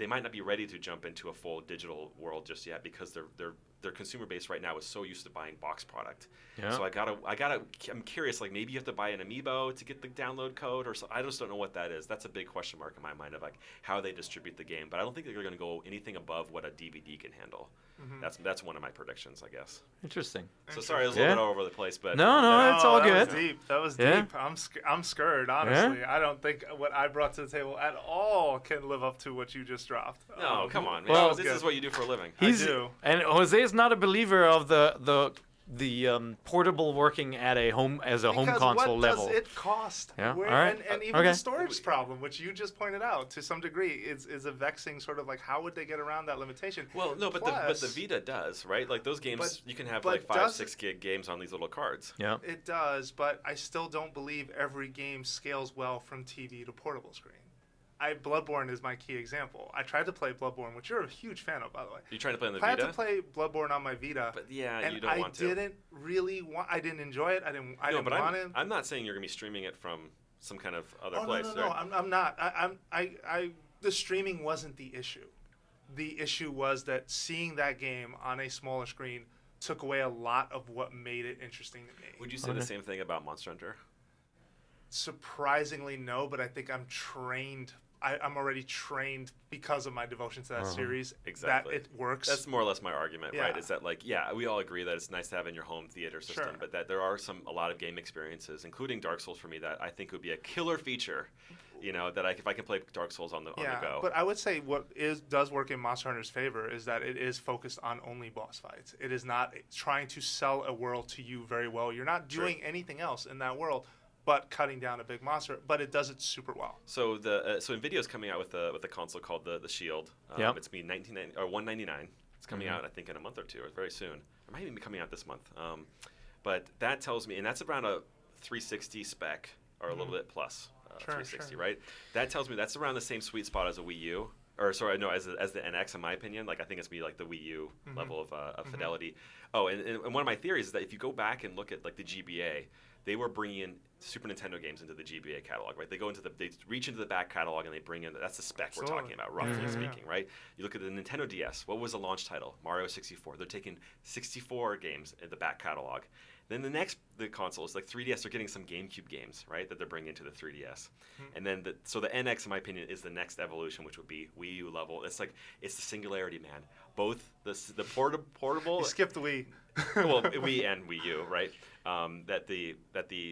might not be ready to jump into a full digital world just yet, because their consumer base right now is so used to buying box product. Yeah. So I'm curious, like maybe you have to buy an Amiibo to get the download code, or so. I just don't know what that is. That's a big question mark in my mind of like how they distribute the game. But I don't think they're going to go anything above what a DVD can handle. Mm-hmm. That's one of my predictions, I guess. Interesting. So sorry, I was a little bit all over the place, but no, it's all good. That was deep. I'm scared, honestly. Yeah? I don't think what I brought to the table at all can live up to what you just dropped. No, come on, man. Well, this is what you do for a living. I do. And Jose is not a believer of the portable working at a home console level. What does it cost? Yeah. All right. And even the storage problem, which you just pointed out to some degree, is a vexing sort of like, how would they get around that limitation? Well, no, but the Vita does, right? Like those games, you can have like 5-6 gig games on these little cards. Yeah. It does, but I still don't believe every game scales well from TV to portable screen. Bloodborne is my key example. I tried to play Bloodborne, which you're a huge fan of, by the way. You trying to play on the Vita? I had to play Bloodborne on my Vita. But yeah, you don't want to. I didn't really want. I didn't enjoy it. I didn't want it. I'm not saying you're gonna be streaming it from some kind of other place. No. I'm not. The streaming wasn't the issue. The issue was that seeing that game on a smaller screen took away a lot of what made it interesting to me. Would you say the same thing about Monster Hunter? Surprisingly, no. But I think I'm trained. I'm already trained because of my devotion to that series. Exactly. That it works. That's more or less my argument, right? Is that like, we all agree that it's nice to have in your home theater system, but that there are a lot of game experiences, including Dark Souls for me, that I think would be a killer feature. That if I can play Dark Souls on the go. But I would say what does work in Monster Hunter's favor is that it is focused on only boss fights. It is not trying to sell a world to you very well. You're not doing anything else in that world but cutting down a big monster, but it does it super well. So Nvidia's coming out with a console called the Shield. It's going to be $199. It's coming out, I think, in a month or two, or very soon. It might even be coming out this month. But that tells me, and that's around a 360 spec, or a little bit plus 360, right? That tells me that's around the same sweet spot as a Wii U. Or sorry, no, as the NX, in my opinion. Like, I think it's going to be like the Wii U level of fidelity. Oh, and one of my theories is that if you go back and look at like the GBA, they were bringing in Super Nintendo games into the GBA catalog, right? They reach into the back catalog and they bring in, that's the spec we're talking about, roughly speaking, right? You look at the Nintendo DS, what was the launch title? Mario 64. They're taking 64 games in the back catalog. Then the console is like 3DS. They're getting some GameCube games, right, that they're bringing into the 3DS. And then the NX, in my opinion, is the next evolution, which would be Wii U level. It's like, it's the singularity, man. Both the portable. You skipped the Wii. Well, Wii and Wii U, right? That the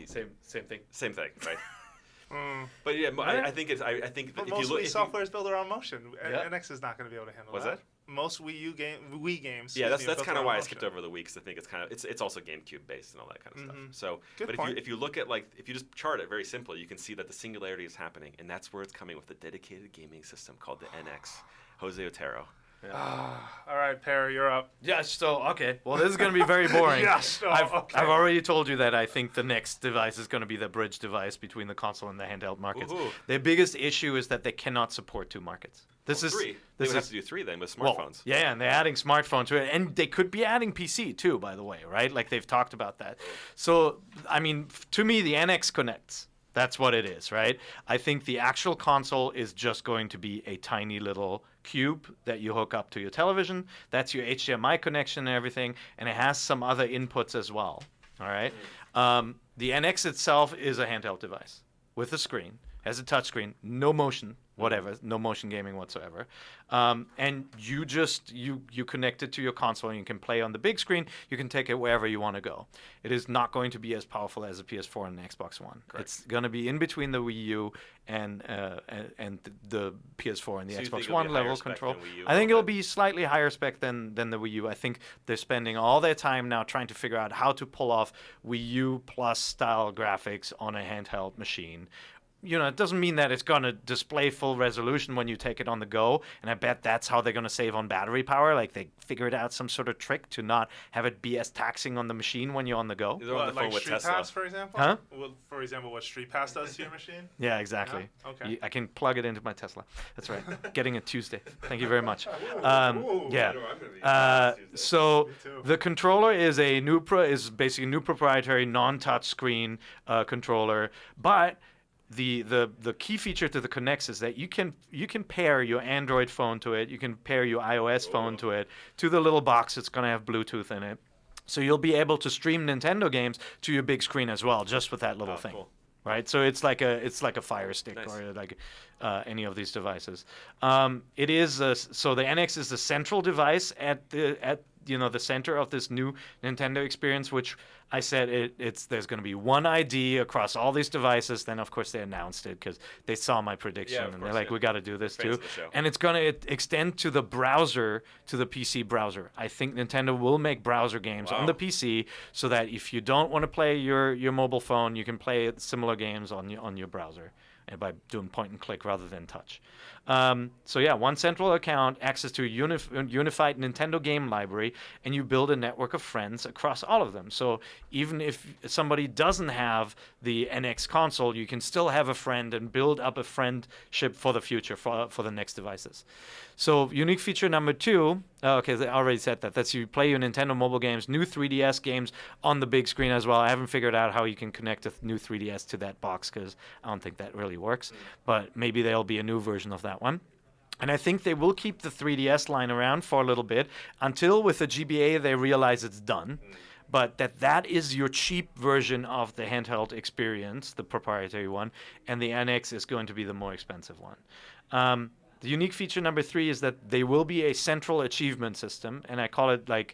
same thing, right? But yeah, I think it's. I think but if most you look, Wii software is built around motion. NX is not going to be able to handle that. Was it? Most Wii games. Yeah, that's kind of why I skipped over the Wii, because I think it's also GameCube based and all that kind of stuff. So, Good but point. if you look at if you just chart it very simply, you can see that the singularity is happening, and that's where it's coming with a dedicated gaming system called the NX. Jose Otero. Yeah. All right, Perry, you're up. Yes. So okay. Well, this is going to be very boring. Yes. Oh, I've already told you that I think the next device is going to be the bridge device between the console and the handheld markets. Ooh. The biggest issue is that they cannot support two markets. Three. They would have to do three then with smartphones. Well, yeah, and they're adding smartphone to it, and they could be adding PC too, by the way, right? Like they've talked about that. So I mean, to me, the NX connects. That's what it is, right? I think the actual console is just going to be a tiny little cube that you hook up to your television. That's your HDMI connection and everything, and it has some other inputs as well, all right? The NX itself is a handheld device with a screen, has a touch screen, no motion whatever, no motion gaming whatsoever. And you connect it to your console and you can play on the big screen. You can take it wherever you want to go. It is not going to be as powerful as a PS4 and an Xbox One. Correct. It's going to be in between the Wii U and the PS4 and the So you think Xbox it'll One be higher level spec control. than Wii U I think on it'll that? be slightly higher spec than the Wii U. I think they're spending all their time now trying to figure out how to pull off Wii U plus style graphics on a handheld machine. It doesn't mean that it's going to display full resolution when you take it on the go. And I bet that's how they're going to save on battery power. Like they figured out some sort of trick to not have it be as taxing on the machine when you're on the go. They're on the phone like with Street Tesla. Pass, for example? Huh? Well, for example, what Street Pass does to your machine? Yeah, exactly. Yeah? Okay. I can plug it into my Tesla. That's right. Getting it Tuesday. Thank you very much. Yeah. I know where I'm gonna be. So Me too. the controller is basically a new proprietary non-touch screen controller, but the key feature to the Kinect is that you can pair your Android phone to it, you can pair your iOS phone to it, to the little box that's going to have Bluetooth in it. So you'll be able to stream Nintendo games to your big screen as well, just with that little thing. Cool. Right, so it's like a Fire Stick Nice. or like any of these devices. It is so the NX is the central device at the center of this new Nintendo experience, which I said there's going to be one ID across all these devices. Then of course they announced it because they saw my prediction Yeah, of and course, they're like, yeah. we got to do this Fans too. of the show. And it's going to extend to the browser, to the PC browser. I think Nintendo will make browser games on Wow. the PC so that if you don't want to play your mobile phone, you can play similar games on your browser and by doing point and click rather than touch. So yeah, one central account, access to a unified Nintendo game library, and you build a network of friends across all of them. So even if somebody doesn't have the NX console, you can still have a friend and build up a friendship for the future, for the next devices. So unique feature number 2, okay, I already said that. That's you play your Nintendo mobile games, new 3DS games on the big screen as well. I haven't figured out how you can connect a new 3DS to that box because I don't think that really works. But maybe there'll be a new version of that one. And I think they will keep the 3DS line around for a little bit until with the GBA they realize it's done. But that is your cheap version of the handheld experience, the proprietary one, and the NX is going to be the more expensive one. The unique feature number 3 is that they will be a central achievement system, and I call it the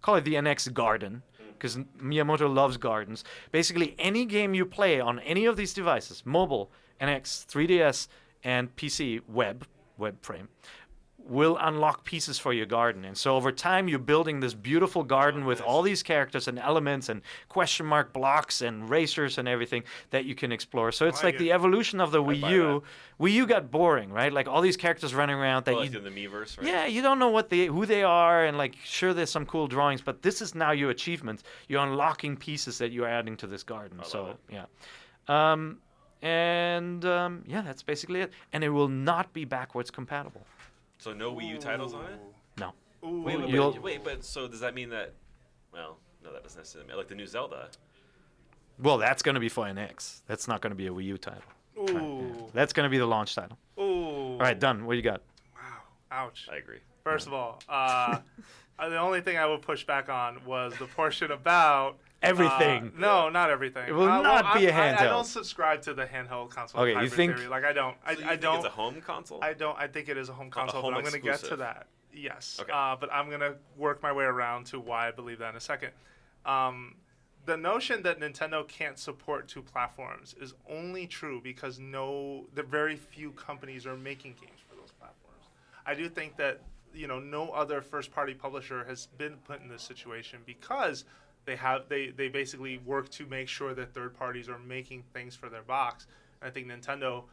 NX Garden, because Miyamoto loves gardens. Basically, any game you play on any of these devices, mobile, NX, 3DS, and PC web frame, will unlock pieces for your garden. And so over time, you're building this beautiful garden with all these characters and elements and question mark blocks and racers and everything that you can explore. So it's like the evolution of the Wii buy U. Wii U got boring, right? Like all these characters running around that Well, you like in the Miiverse, right? yeah, you don't know who they are, and like sure there's some cool drawings, but this is now your achievements. You're unlocking pieces that you're adding to this garden. So yeah. Yeah, that's basically it. And it will not be backwards compatible. So no Wii U titles on it? No. Ooh. But so does that mean that? Well, no, that doesn't necessarily mean like the new Zelda. Well, that's going to be for NX. That's not going to be a Wii U title. Ooh. Yeah. That's going to be the launch title. Ooh. All right, done. What do you got? Wow. Ouch. I agree. First of all, the only thing I would push back on was the portion about Everything. No, not everything. It will not be a handheld. I don't subscribe to the handheld console. Okay, you hybrid think- theory. Like I don't. So you I think don't. it's a home console? I don't. I think it is a home console, home but I'm going to get to exclusive. that. Yes. Okay. But I'm going to work my way around to why I believe that in a second. The notion that Nintendo can't support 2 platforms is only true because the very few companies are making games for those platforms. I do think that no other first-party publisher has been put in this situation because they basically work to make sure that third parties are making things for their box. And I think Nintendo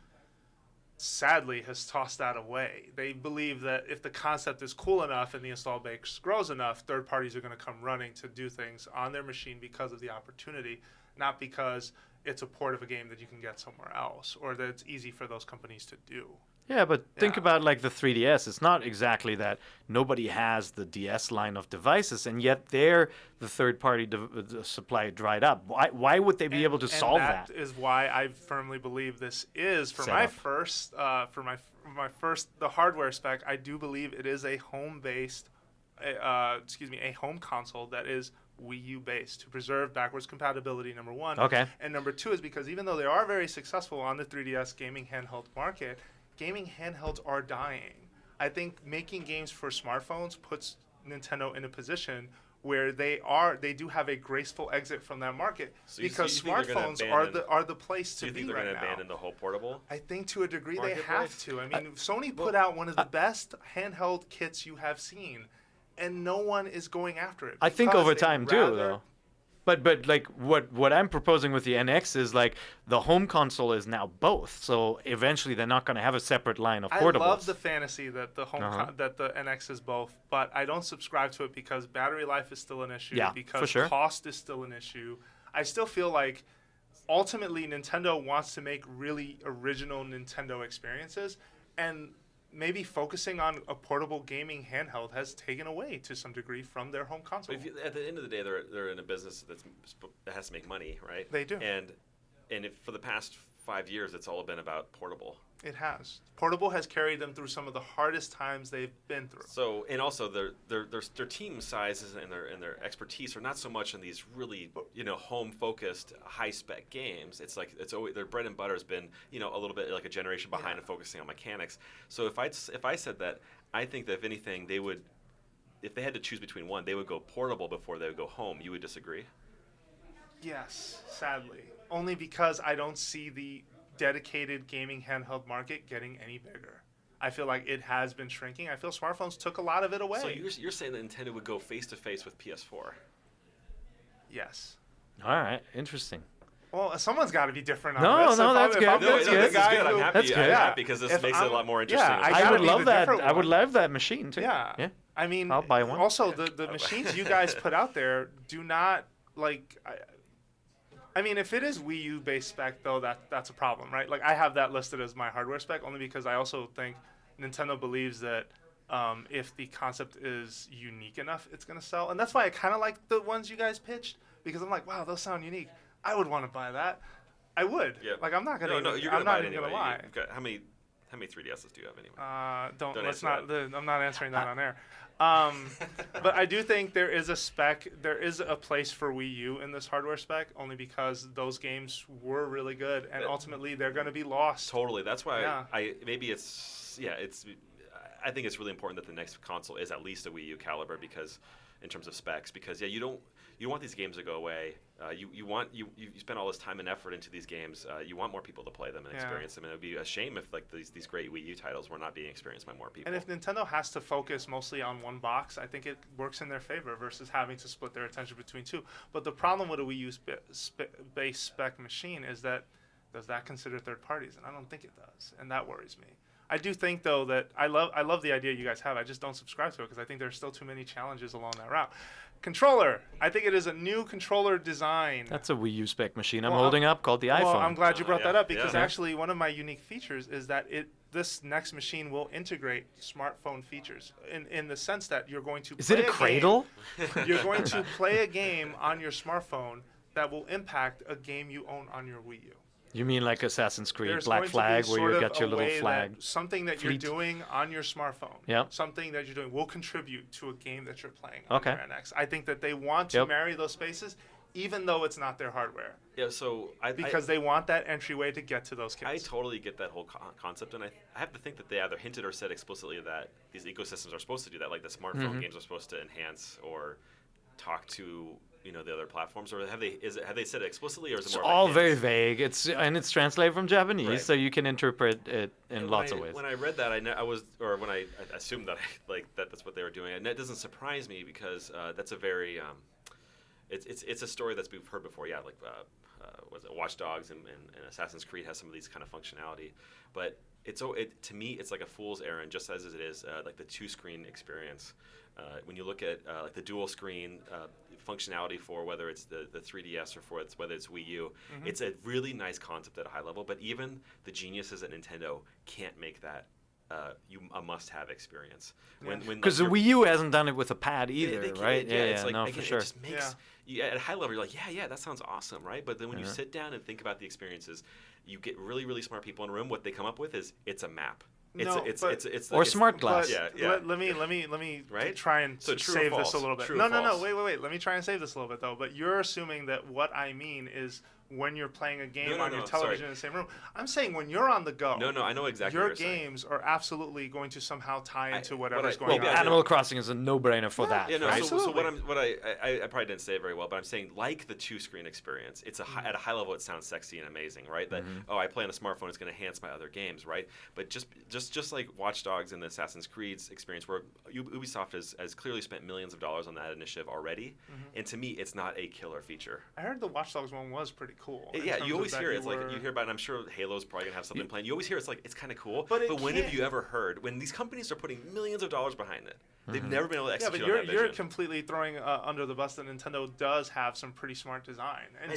sadly has tossed that away. They believe that if the concept is cool enough and the install base grows enough, third parties are going to come running to do things on their machine because of the opportunity, not because it's a port of a game that you can get somewhere else or that it's easy for those companies to do. Yeah, but think Yeah. about like the 3DS. It's not exactly that nobody has the DS line of devices, and yet the third-party supply dried up. Why would they be able to solve that? That is why I firmly believe this is for Set my up. first the hardware spec. I do believe it is a home-based, a home console that is Wii U based to preserve backwards compatibility. Number 1. Okay. And number 2 is because even though they are very successful on the 3DS gaming handheld market, gaming handhelds are dying. I think making games for smartphones puts Nintendo in a position where they do have a graceful exit from that market, because smartphones are the place to be right now. Do you think they're going to abandon the whole portable? I think to a degree they have to. I mean, Sony put out one of the best handheld kits you have seen, and no one is going after it. I think over time too, though. But like what I'm proposing with the NX is like the home console is now both. So eventually they're not going to have a separate line of portables. I love the fantasy that the that the NX is both, but I don't subscribe to it because battery life is still an issue. Yeah, because for sure. Cost is still an issue. I still feel like ultimately Nintendo wants to make really original Nintendo experiences, and maybe focusing on a portable gaming handheld has taken away to some degree from their home console. But at the end of the day, they're in a business that has to make money, right? They do. And if for the past 5 years, it's all been about portable. It has. Portable has carried them through some of the hardest times they've been through. So, and also their team sizes and their expertise are not so much in these really home focused high spec games. It's like it's always their bread and butter has been a little bit like a generation behind and focusing on mechanics. So if I said that, I think that if anything they would, if they had to choose between one, they would go portable before they would go home. You would disagree? Yes, sadly, only because I don't see the dedicated gaming handheld market getting any bigger. I feel like it has been shrinking. I feel smartphones took a lot of it away. So you're saying that Nintendo would go face to face with PS4? Yes. All right, interesting. Well, someone's got to be different on No, this. no, that's good. That's good. I'm happy. That's good. I'm happy because this makes it a lot more interesting. Yeah, I would love that. I would love that machine too. Yeah. I mean, I'll buy one. Also, the machines you guys put out there do not like. I mean, if it is Wii U based spec, though, that's a problem, right? Like, I have that listed as my hardware spec only because I also think Nintendo believes that if the concept is unique enough, it's going to sell. And that's why I kind of like the ones you guys pitched, because I'm like, wow, those sound unique. I would want to buy that. I would. Yeah. Like, I'm not going to. No, you're I'm gonna not buy it even anyway. going to lie. How many 3DSs do you have anyway? Don't let's answer not. that. I'm not answering that on air. But I do think there is a spec. There is a place for Wii U in this hardware spec, only because those games were really good, and ultimately they're going to be lost. Totally. That's why Yeah. I think it's really important that the next console is at least a Wii U caliber, because in terms of specs, because you don't want these games to go away. You spend all this time and effort into these games. You want more people to play them and experience them. And it would be a shame if like these great Wii U titles were not being experienced by more people. And if Nintendo has to focus mostly on one box, I think it works in their favor versus having to split their attention between two. But the problem with a Wii U base spec machine is that does that consider third parties? And I don't think it does, and that worries me. I do think though that I love the idea you guys have. I just don't subscribe to it because I think there's still too many challenges along that route. Controller. I think it is a new controller design. That's a Wii U spec machine I'm holding up called the iPhone. Well, I'm glad you brought that up because actually one of my unique features is that this next machine will integrate smartphone features in the sense that you're going to Is it a cradle? You're going to play a game on your smartphone that will impact a game you own on your Wii U. You mean like Assassin's Creed There's Black going to Flag, be where sort you of got your a little way flag? that something that Fleet. you're doing on your smartphone, Yep. something that you're doing will contribute to a game that you're playing Okay. on your NX. I think that they want to marry those spaces, even though it's not their hardware. Yeah, so Because they want that entryway to get to those kids. I totally get that whole concept, and I have to think that they either hinted or said explicitly that these ecosystems are supposed to do that, like the smartphone games are supposed to enhance or talk to the other platforms, or have they said it explicitly, or is it It's more all of a very hint? vague. It's translated from Japanese, Right. so you can interpret it in And lots of ways. When I read that, I assumed that that's what they were doing, and that doesn't surprise me because that's a very it's a story that we've heard before. Yeah, like was it Watch Dogs and Assassin's Creed has some of these kind of functionality, but to me it's like a fool's errand, just as it is like the two-screen experience. When you look at like the dual screen functionality for whether it's the 3DS or whether it's Wii U, it's a really nice concept at a high level. But even the geniuses at Nintendo can't make that a must-have experience. Because the Wii U hasn't done it with a pad either, they can't. right? It's like, no, again, for sure. It just makes at a high level, you're like, yeah, that sounds awesome, right? But then when you sit down and think about the experices, you get really, really smart people in a room. What they come up with is it's a map. Or smart glass. Yeah. Let me Right? try and So true or save false? this a little bit. True or No. false? Wait. Let me try and save this a little bit though. But you're assuming that what I mean is when you're playing a game No, on your television in the same room. I'm saying when you're on the go. No, I know exactly your what you're saying. games are absolutely going to somehow tie into whatever's Well, going on. Animal Crossing is a no-brainer for that. Yeah, no, right? so what I probably didn't say it very well, but I'm saying like the two-screen experience, it's at a high level it sounds sexy and amazing, right? That I play on a smartphone, it's going to enhance my other games, right? But just like Watch Dogs and the Assassin's Creed experience, where Ubisoft has clearly spent millions of dollars on that initiative already, and to me, it's not a killer feature. I heard the Watch Dogs one was pretty cool. Yeah, you always hear it. It's like you hear about it, and I'm sure Halo's probably gonna have something planned. You always hear it's like it's kind of cool. But when have you ever heard when these companies are putting millions of dollars behind it? They've never been able to execute on that vision. You're completely throwing under the bus that Nintendo does have some pretty smart design. I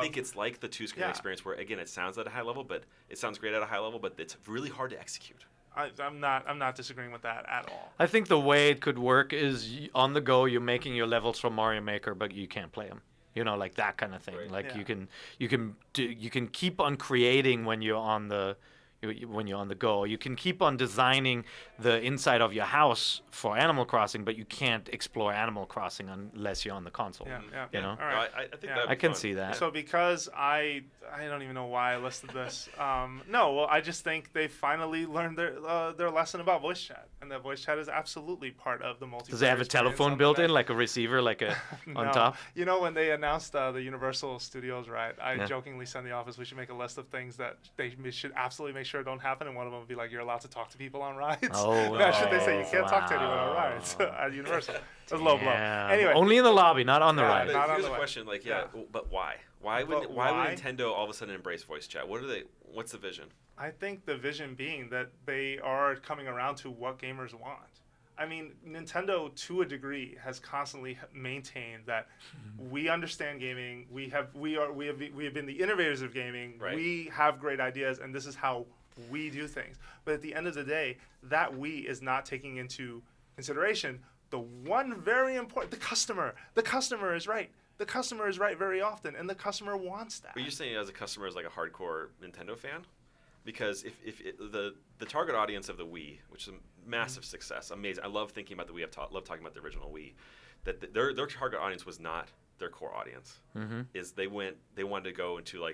think it's like the two-screen experience where again it sounds at a high level, but it sounds great at a high level, but it's really hard to execute. I'm not disagreeing with that at all. I think the way it could work is on the go, you're making your levels from Mario Maker, but you can't play them. You know, like that kind of thing. Right. Like you can keep on creating when you're on the go. You can keep on designing the inside of your house for Animal Crossing, but you can't explore Animal Crossing unless you're on the console. You know? All right. I think I can see that. So because I don't even know why I listed this. I just think they finally learned their lesson about voice chat, and that voice chat is absolutely part of the multiplayer. Does it have a telephone built in, like a receiver, like a on top? You know, when they announced the Universal Studios, right? I jokingly said in the office we should make a list of things that they should absolutely make sure don't happen, and one of them would be like you're allowed to talk to people on rides. Imagine they say you can't talk to anyone on rides at Universal. It's a low blow. Anyway, only in the lobby, not on the ride. Here's a question, but why? Why would Nintendo all of a sudden embrace voice chat? What's the vision? I think the vision being that they are coming around to what gamers want. I mean, Nintendo, to a degree, has constantly maintained that we understand gaming. We have been the innovators of gaming. Right. We have great ideas, and this is how we do things. But at the end of the day, that we is not taking into consideration the one very important, the customer. The customer is right. The customer is right very often, and the customer wants that. But you're saying as a customer is like a hardcore Nintendo fan? Because if the target audience of the Wii, which is a massive success, amazing. I love thinking about the Wii. Love talking about the original Wii. That their target audience was not their core audience. Is they wanted to go into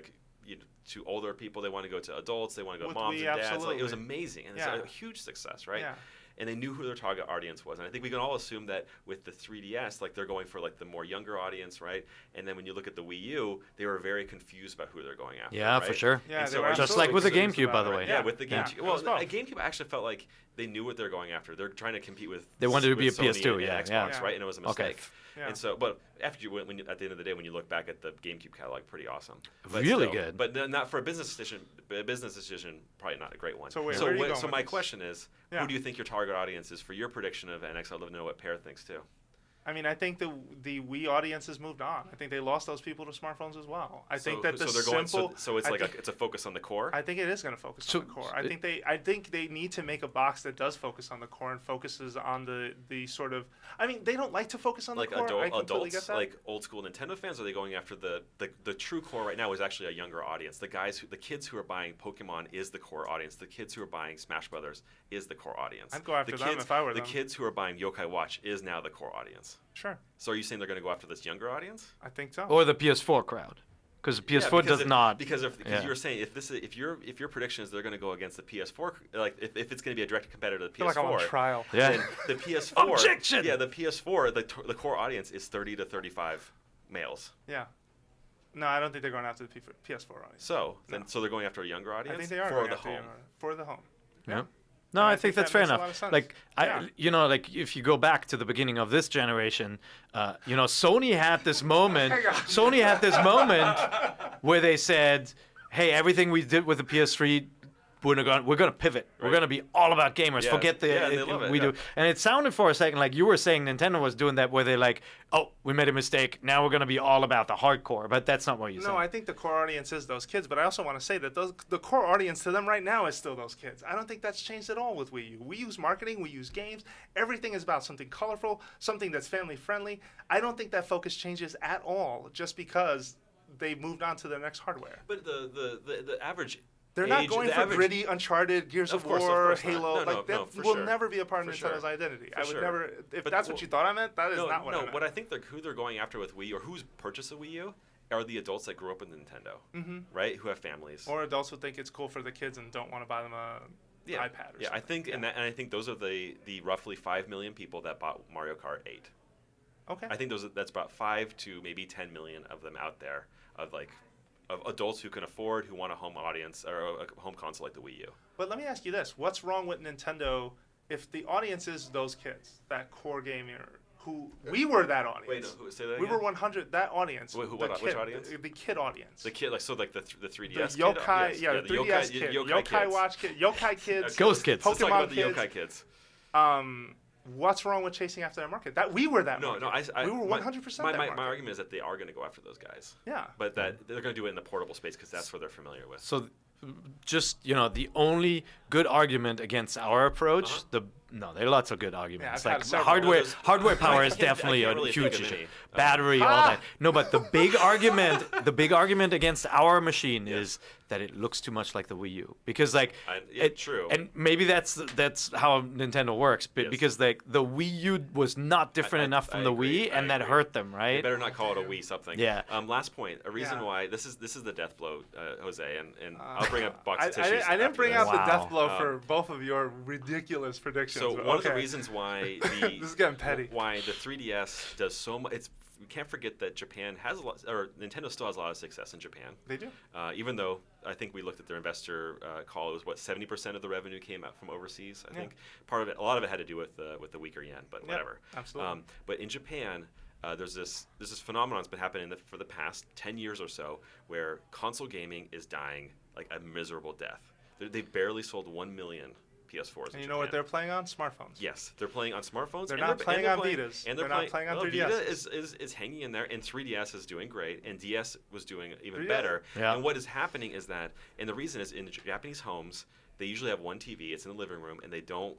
to older people. They wanted to go to adults. They wanted to go to moms and dads. Like, it was amazing, and it's a huge success, right? Yeah. And they knew who their target audience was. And I think we can all assume that with the 3DS, like they're going for like the more younger audience, right? And then when you look at the Wii U, they were very confused about who they're going after. Yeah, right? for sure. Yeah, just like with the GameCube, by the way. Yeah, with the GameCube. Yeah. Well, a GameCube, I actually felt like they knew what they're going after. They're trying to compete with. They wanted to be a Sony PS2, and Xbox, right? And it was a mistake. Yeah. And so, but after at the end of the day, when you look back at the GameCube catalog, pretty awesome. But really good. But not for a business decision, probably not a great one. So where are you going so with my this? question is, who do you think your target audience is for your prediction of NX? I'd love to know what Pear thinks too. I mean, I think the Wii audience has moved on. I think they lost those people to smartphones as well. I think that it's a focus on the core. I think it is going to focus on the core. I think they need to make a box that does focus on the core and focuses on the sort of. I mean, they don't like to focus on the core. I completely get that. Like old school Nintendo fans, are they going after the true core right now? Is actually a younger audience. The kids who are buying Pokemon is the core audience. The kids who are buying Smash Brothers is the core audience. I'd go after them if I were them. The kids who are buying Yokai Watch is now the core audience. Sure. So are you saying they're going to go after this younger audience? I think so. Or the PS4 crowd, because the PS4 does not. Because you were saying if your prediction is they're going to go against the PS4, like if it's going to be a direct competitor to the PS4, I feel like I'm on trial. Then the PS4. Objection! Yeah, the PS4, the core audience is 30 to 35 males. Yeah. No, I don't think they're going after the PS4 audience. So they're going after a younger audience. I think they are for going after for the home. Yeah. No, I think that's fair enough. Like, like if you go back to the beginning of this generation, Sony had this moment. Sony had this moment where they said, "Hey, everything we did with the PS3, we're gonna pivot. We're gonna be all about gamers. Forget we do." And it sounded for a second like you were saying Nintendo was doing that, where they're like, "Oh, we made a mistake. Now we're gonna be all about the hardcore." But that's not what you said. No, I think the core audience is those kids. But I also want to say that the core audience to them right now is still those kids. I don't think that's changed at all with Wii U. We use marketing. We use games. Everything is about something colorful, something that's family friendly. I don't think that focus changes at all just because they moved on to their next hardware. But the average. They're not going for gritty, Uncharted, Gears of War, Halo. That will never be a part of Nintendo's identity. I would never. If that's what you thought I meant, that is not what I meant. What I think who they're going after with Wii, or who's purchased a Wii U, are the adults that grew up with Nintendo, right? Who have families. Or adults who think it's cool for the kids and don't want to buy them a iPad or something. I think, and I think those are the roughly 5 million people that bought Mario Kart 8. Okay. I think that's about 5 to maybe 10 million of them out there of adults who can afford, who want a home audience or a home console like the Wii U. But let me ask you this: what's wrong with Nintendo if the audience is those kids, that core gamer? We were that audience. Wait, no, say that we again? were 100. That audience. Wait, which audience? The kid audience. The kid, the 3DS the yokai, kid? the 3DS kid. Yokai kids. Watch kid. Yokai kids. Ghost kids. Let's talk Pokemon about the kids. yokai kids. What's wrong with chasing after that market? We were that market. No, we were 100% that market. My argument is that they are going to go after those guys. Yeah. But that they're going to do it in the portable space because that's what they're familiar with. So, just the only good argument against our approach, there are lots of good arguments. Yeah, I've like had several. hardware power is I definitely can't a really huge think of issue. any. Battery, all that. No, but the big argument against our machine is that it looks too much like the Wii U. Because true. And maybe that's how Nintendo works. But because the Wii U was not different enough from the agree. Wii, and that hurt them, right? They better not call it a Wii something. Yeah. Last point. A reason why this is the death blow, Jose, and I'll bring a box of I tissues. didn't after bring this. out the death blow Um, for both of your ridiculous predictions. So but one of the okay. reasons why This is getting petty. why the 3DS does so much, we can't forget that Japan has a lot, or Nintendo still has a lot of success in Japan. They do. Even though I think we looked at their investor call, it was 70% of the revenue came out from overseas. I think part of it, a lot of it had to do with the weaker yen, but whatever. Absolutely. But in Japan, there's this phenomenon that's been happening for the past 10 years or so, where console gaming is dying like a miserable death. They barely sold 1 million PS4s. And you know what they're playing on? Smartphones. Yes, they're playing on smartphones. They're not playing on Vitas. And they're not playing on 3DS. Vita is hanging in there, and 3DS is doing great, and DS was doing even 3DS. better. Yeah. And what is happening is that, and the reason is in Japanese homes, they usually have one TV. It's in the living room, and they don't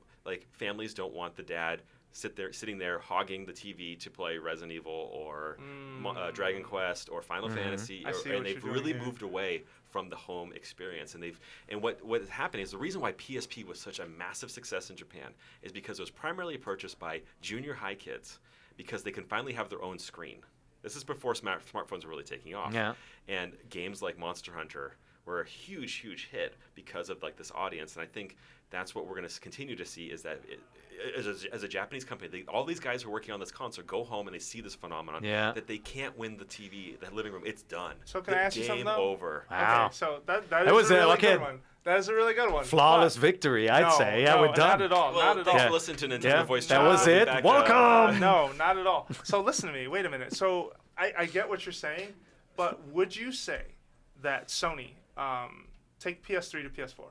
families don't want the dad sitting there hogging the TV to play Resident Evil or Dragon Quest or Final Fantasy, and they've really moved away from the home experience. And what is happening is the reason why PSP was such a massive success in Japan is because it was primarily purchased by junior high kids because they can finally have their own screen. This is before smartphones were really taking off. Yeah. And games like Monster Hunter were a huge hit because of this audience. And I think that's what we're going to continue to see is that as a Japanese company, all these guys who are working on this console go home and they see this phenomenon that they can't win the TV, the living room. It's done. So can I ask you something, though? Game over. Wow. Okay, so that was a really good one. That is a really good one. Flawless victory, I'd say. Yeah, we're done. Not at all. Well, not at thanks all. for listening to Nintendo Voice Chat. That was We'll be it. back, Welcome. No, not at all. So listen to me. Wait a minute. So I get what you're saying, but would you say that Sony, take PS3 to PS4,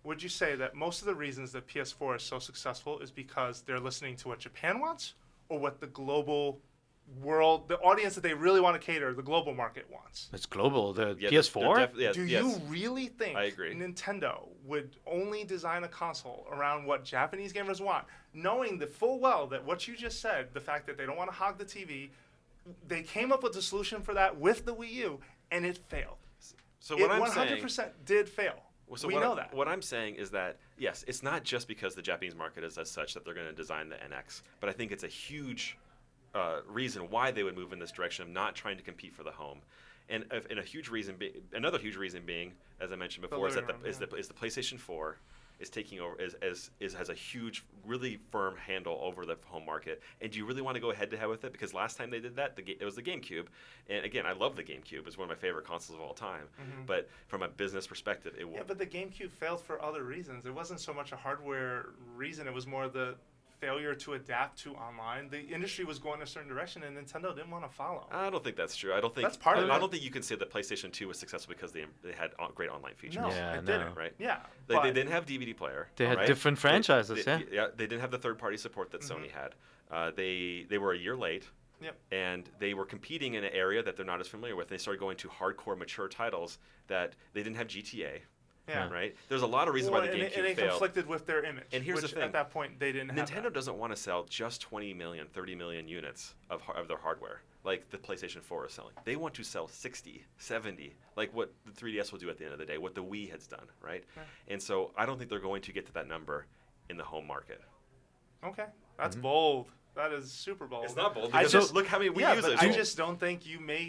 would you say that most of the reasons that PS4 is so successful is because they're listening to what Japan wants or what the global world, the audience that they really want to cater, the global market wants? It's global. The Yeah, PS4? Do you really think I agree. Nintendo would only design a console around what Japanese gamers want, knowing the full well that what you just said, the fact that they don't want to hog the TV, they came up with a solution for that with the Wii U, and it failed. So what it I'm 100% saying, did fail. so we what know I- that. What I'm saying is that yes, it's not just because the Japanese market is as such that they're going to design the NX, but I think it's a huge reason why they would move in this direction of not trying to compete for the home. And a huge reason, another huge reason being, as I mentioned before, is that the PlayStation 4 is taking over, has a huge, really firm handle over the home market. And do you really want to go head to head with it? Because last time they did that, it was the GameCube. And again, I love the GameCube. It's one of my favorite consoles of all time. But from a business perspective, it Yeah, but the GameCube failed for other reasons. It wasn't so much a hardware reason. It was more the failure to adapt to online. The industry was going a certain direction, and Nintendo didn't want to follow. I don't think that's true. I don't think That's part of it. I don't think you can say that PlayStation 2 was successful because they had great online features. No, Yeah, it no. didn't. Right? Yeah, They but didn't have DVD player. They had right? different franchises, They didn't have the third-party support that Sony had. They were a year late. Yep. And they were competing in an area that they're not as familiar with. They started going to hardcore, mature titles that they didn't have GTA. Yeah. Right? There's a lot of reasons why the GameCube and it failed. conflicted with their image. And here's the which thing. At that point, they didn't have Nintendo that. doesn't want to sell just 20 million, 30 million units of their hardware like the PlayStation 4 is selling. They want to sell 60, 70, like what the 3DS will do at the end of the day, what the Wii has done, right? Yeah. And so I don't think they're going to get to that number in the home market. Okay, that's bold. That is super bold. It's not bold I because just look how many Wii yeah, users. but I just don't think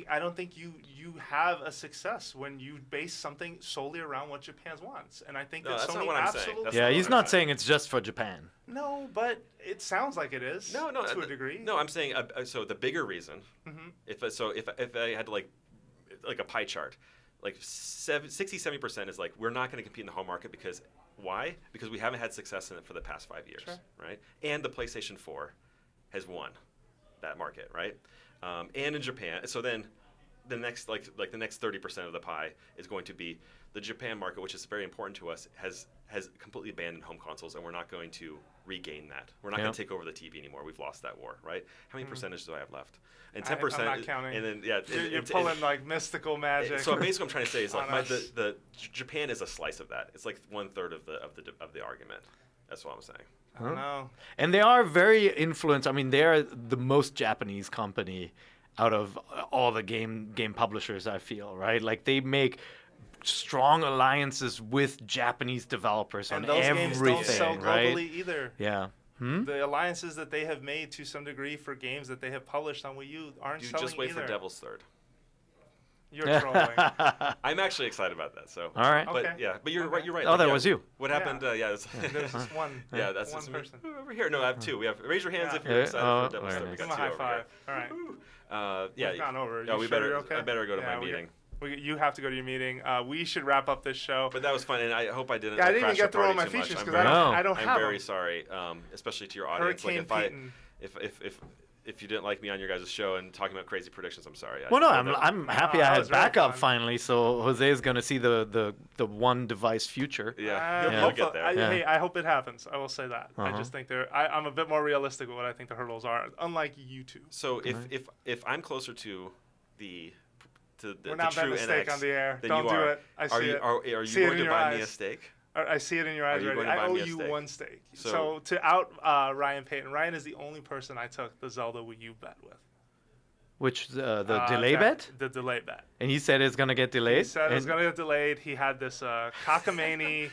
I don't think you have a success when you base something solely around what Japan wants. And I think No, that that's not Sony what I'm saying. absolutely. That's Yeah, not he's what I'm not saying. saying it's just for Japan. No, but it sounds like it is. No, to a degree. No, I'm saying so the bigger reason. Mhm. If I had to like a pie chart, like 60-70% is like we're not going to compete in the home market because why? Because we haven't had success in it for the past 5 years, Sure. right? And the PlayStation 4 has won that market, right? And in Japan, so then the next like the next 30% of the pie is going to be the Japan market, which is very important to us, has completely abandoned home consoles, and we're not going to regain that. We're not going to take over the TV anymore. We've lost that war, right? How many percentage do I have left? And 10%. I'm not counting. And then yeah, You're pulling like mystical magic. So basically, what I'm trying to say is like on us. the Japan is a slice of that. It's like 1/3 of the argument. That's what I'm saying. I don't know. And they are very influenced. I mean, they're the most Japanese company out of all the game publishers, I feel, right? Like they make strong alliances with Japanese developers And on those everything, games don't sell right? globally either. Yeah. The alliances that they have made to some degree for games that they have published on Wii U aren't Dude, selling just wait either. for Devil's Third. You're trolling. I'm actually excited about that. So. All right. But Okay. yeah, but you're Okay. right. You're right. Oh, Like, that yeah, was you. What Yeah. happened? Yeah, it's, There's just one. yeah, that's one just person. over here. No, I have two. We have raise your hands Yeah. if you're excited Oh, for Devil's very Third. We nice. Give got him a two high over five. here. All right. Yeah. We've gone over. No, You we sure better. you're okay? I better go to Yeah, my meeting. You have to go to your meeting. We should wrap up this show. But that was fun, and I hope I didn't. Yeah, I didn't even crash your get through all party my too much. features I'm because very- I don't have I'm very them. sorry, especially to your audience. Hurricane Payton. If you didn't like me on your guys' show and talking about crazy predictions, I'm sorry. Well, no, I'm happy No, I that had was very backup fun. finally. So Jose is gonna see the one device future. Yeah, I you'll get there. Hey, I hope it happens. I will say that. I Uh-huh. just think I'm a bit more realistic with what I think the hurdles are, unlike you two. So if I'm closer to the We're not true betting a steak NX on the air. than Don't you do are, it. I are see you it. are you See it going in to your buy me a eyes. steak? I see it in your eyes you already. going to I buy owe me a you steak? one steak. So- So to out Ryan Payton, Ryan is the only person I took the Zelda Wii U bet with. Which the delay bet, The delay bet. and he said it's gonna get He delayed. said it was and- going to get delayed. He had this cockamamie.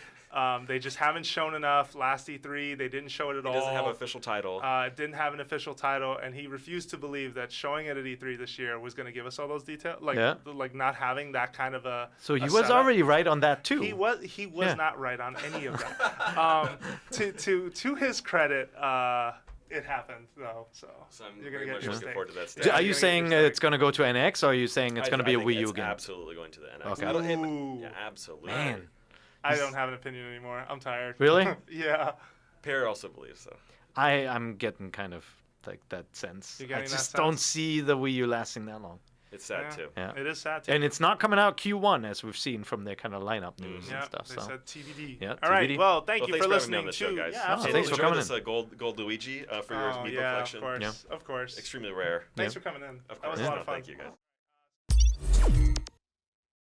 They just haven't shown enough. Last E3, they didn't show it at It all. doesn't have an official title. It didn't have an official title, and he refused to believe that showing it at E3 this year was going to give us all those details. Like not having that kind of a. So he a was setup. already right on that too. He was Yeah. not right on any of that. To his credit, it happened though. So I'm you're very gonna much get your looking steak. forward to that Yeah, steak. Are you're you gonna get saying your steak. it's gonna go to NX, or are you saying it's gonna be a think Wii U it's game? absolutely going to the NX. Okay. I don't, Ooh. yeah, absolutely. Man, I don't have an opinion anymore. I'm tired. Really? Yeah. Pear also believes so. I'm getting kind of like that sense. You're I getting that just don't sense? see the Wii U lasting that long. It's sad Yeah. too. Yeah. It is sad too. And it's not coming out Q1 as we've seen from their kind of lineup news Yeah, and stuff. they So said TBD. Yeah, All right. TBD. Well, thank you thanks for having me listening on the show, to. guys. Yeah, Oh, absolutely. thanks for Enjoy coming this in. gold Luigi for your Meeple Yeah, collection. of course. Yeah. Of course. Extremely rare. Thanks for coming in. Of That was course. a lot No, of fun. thank you guys.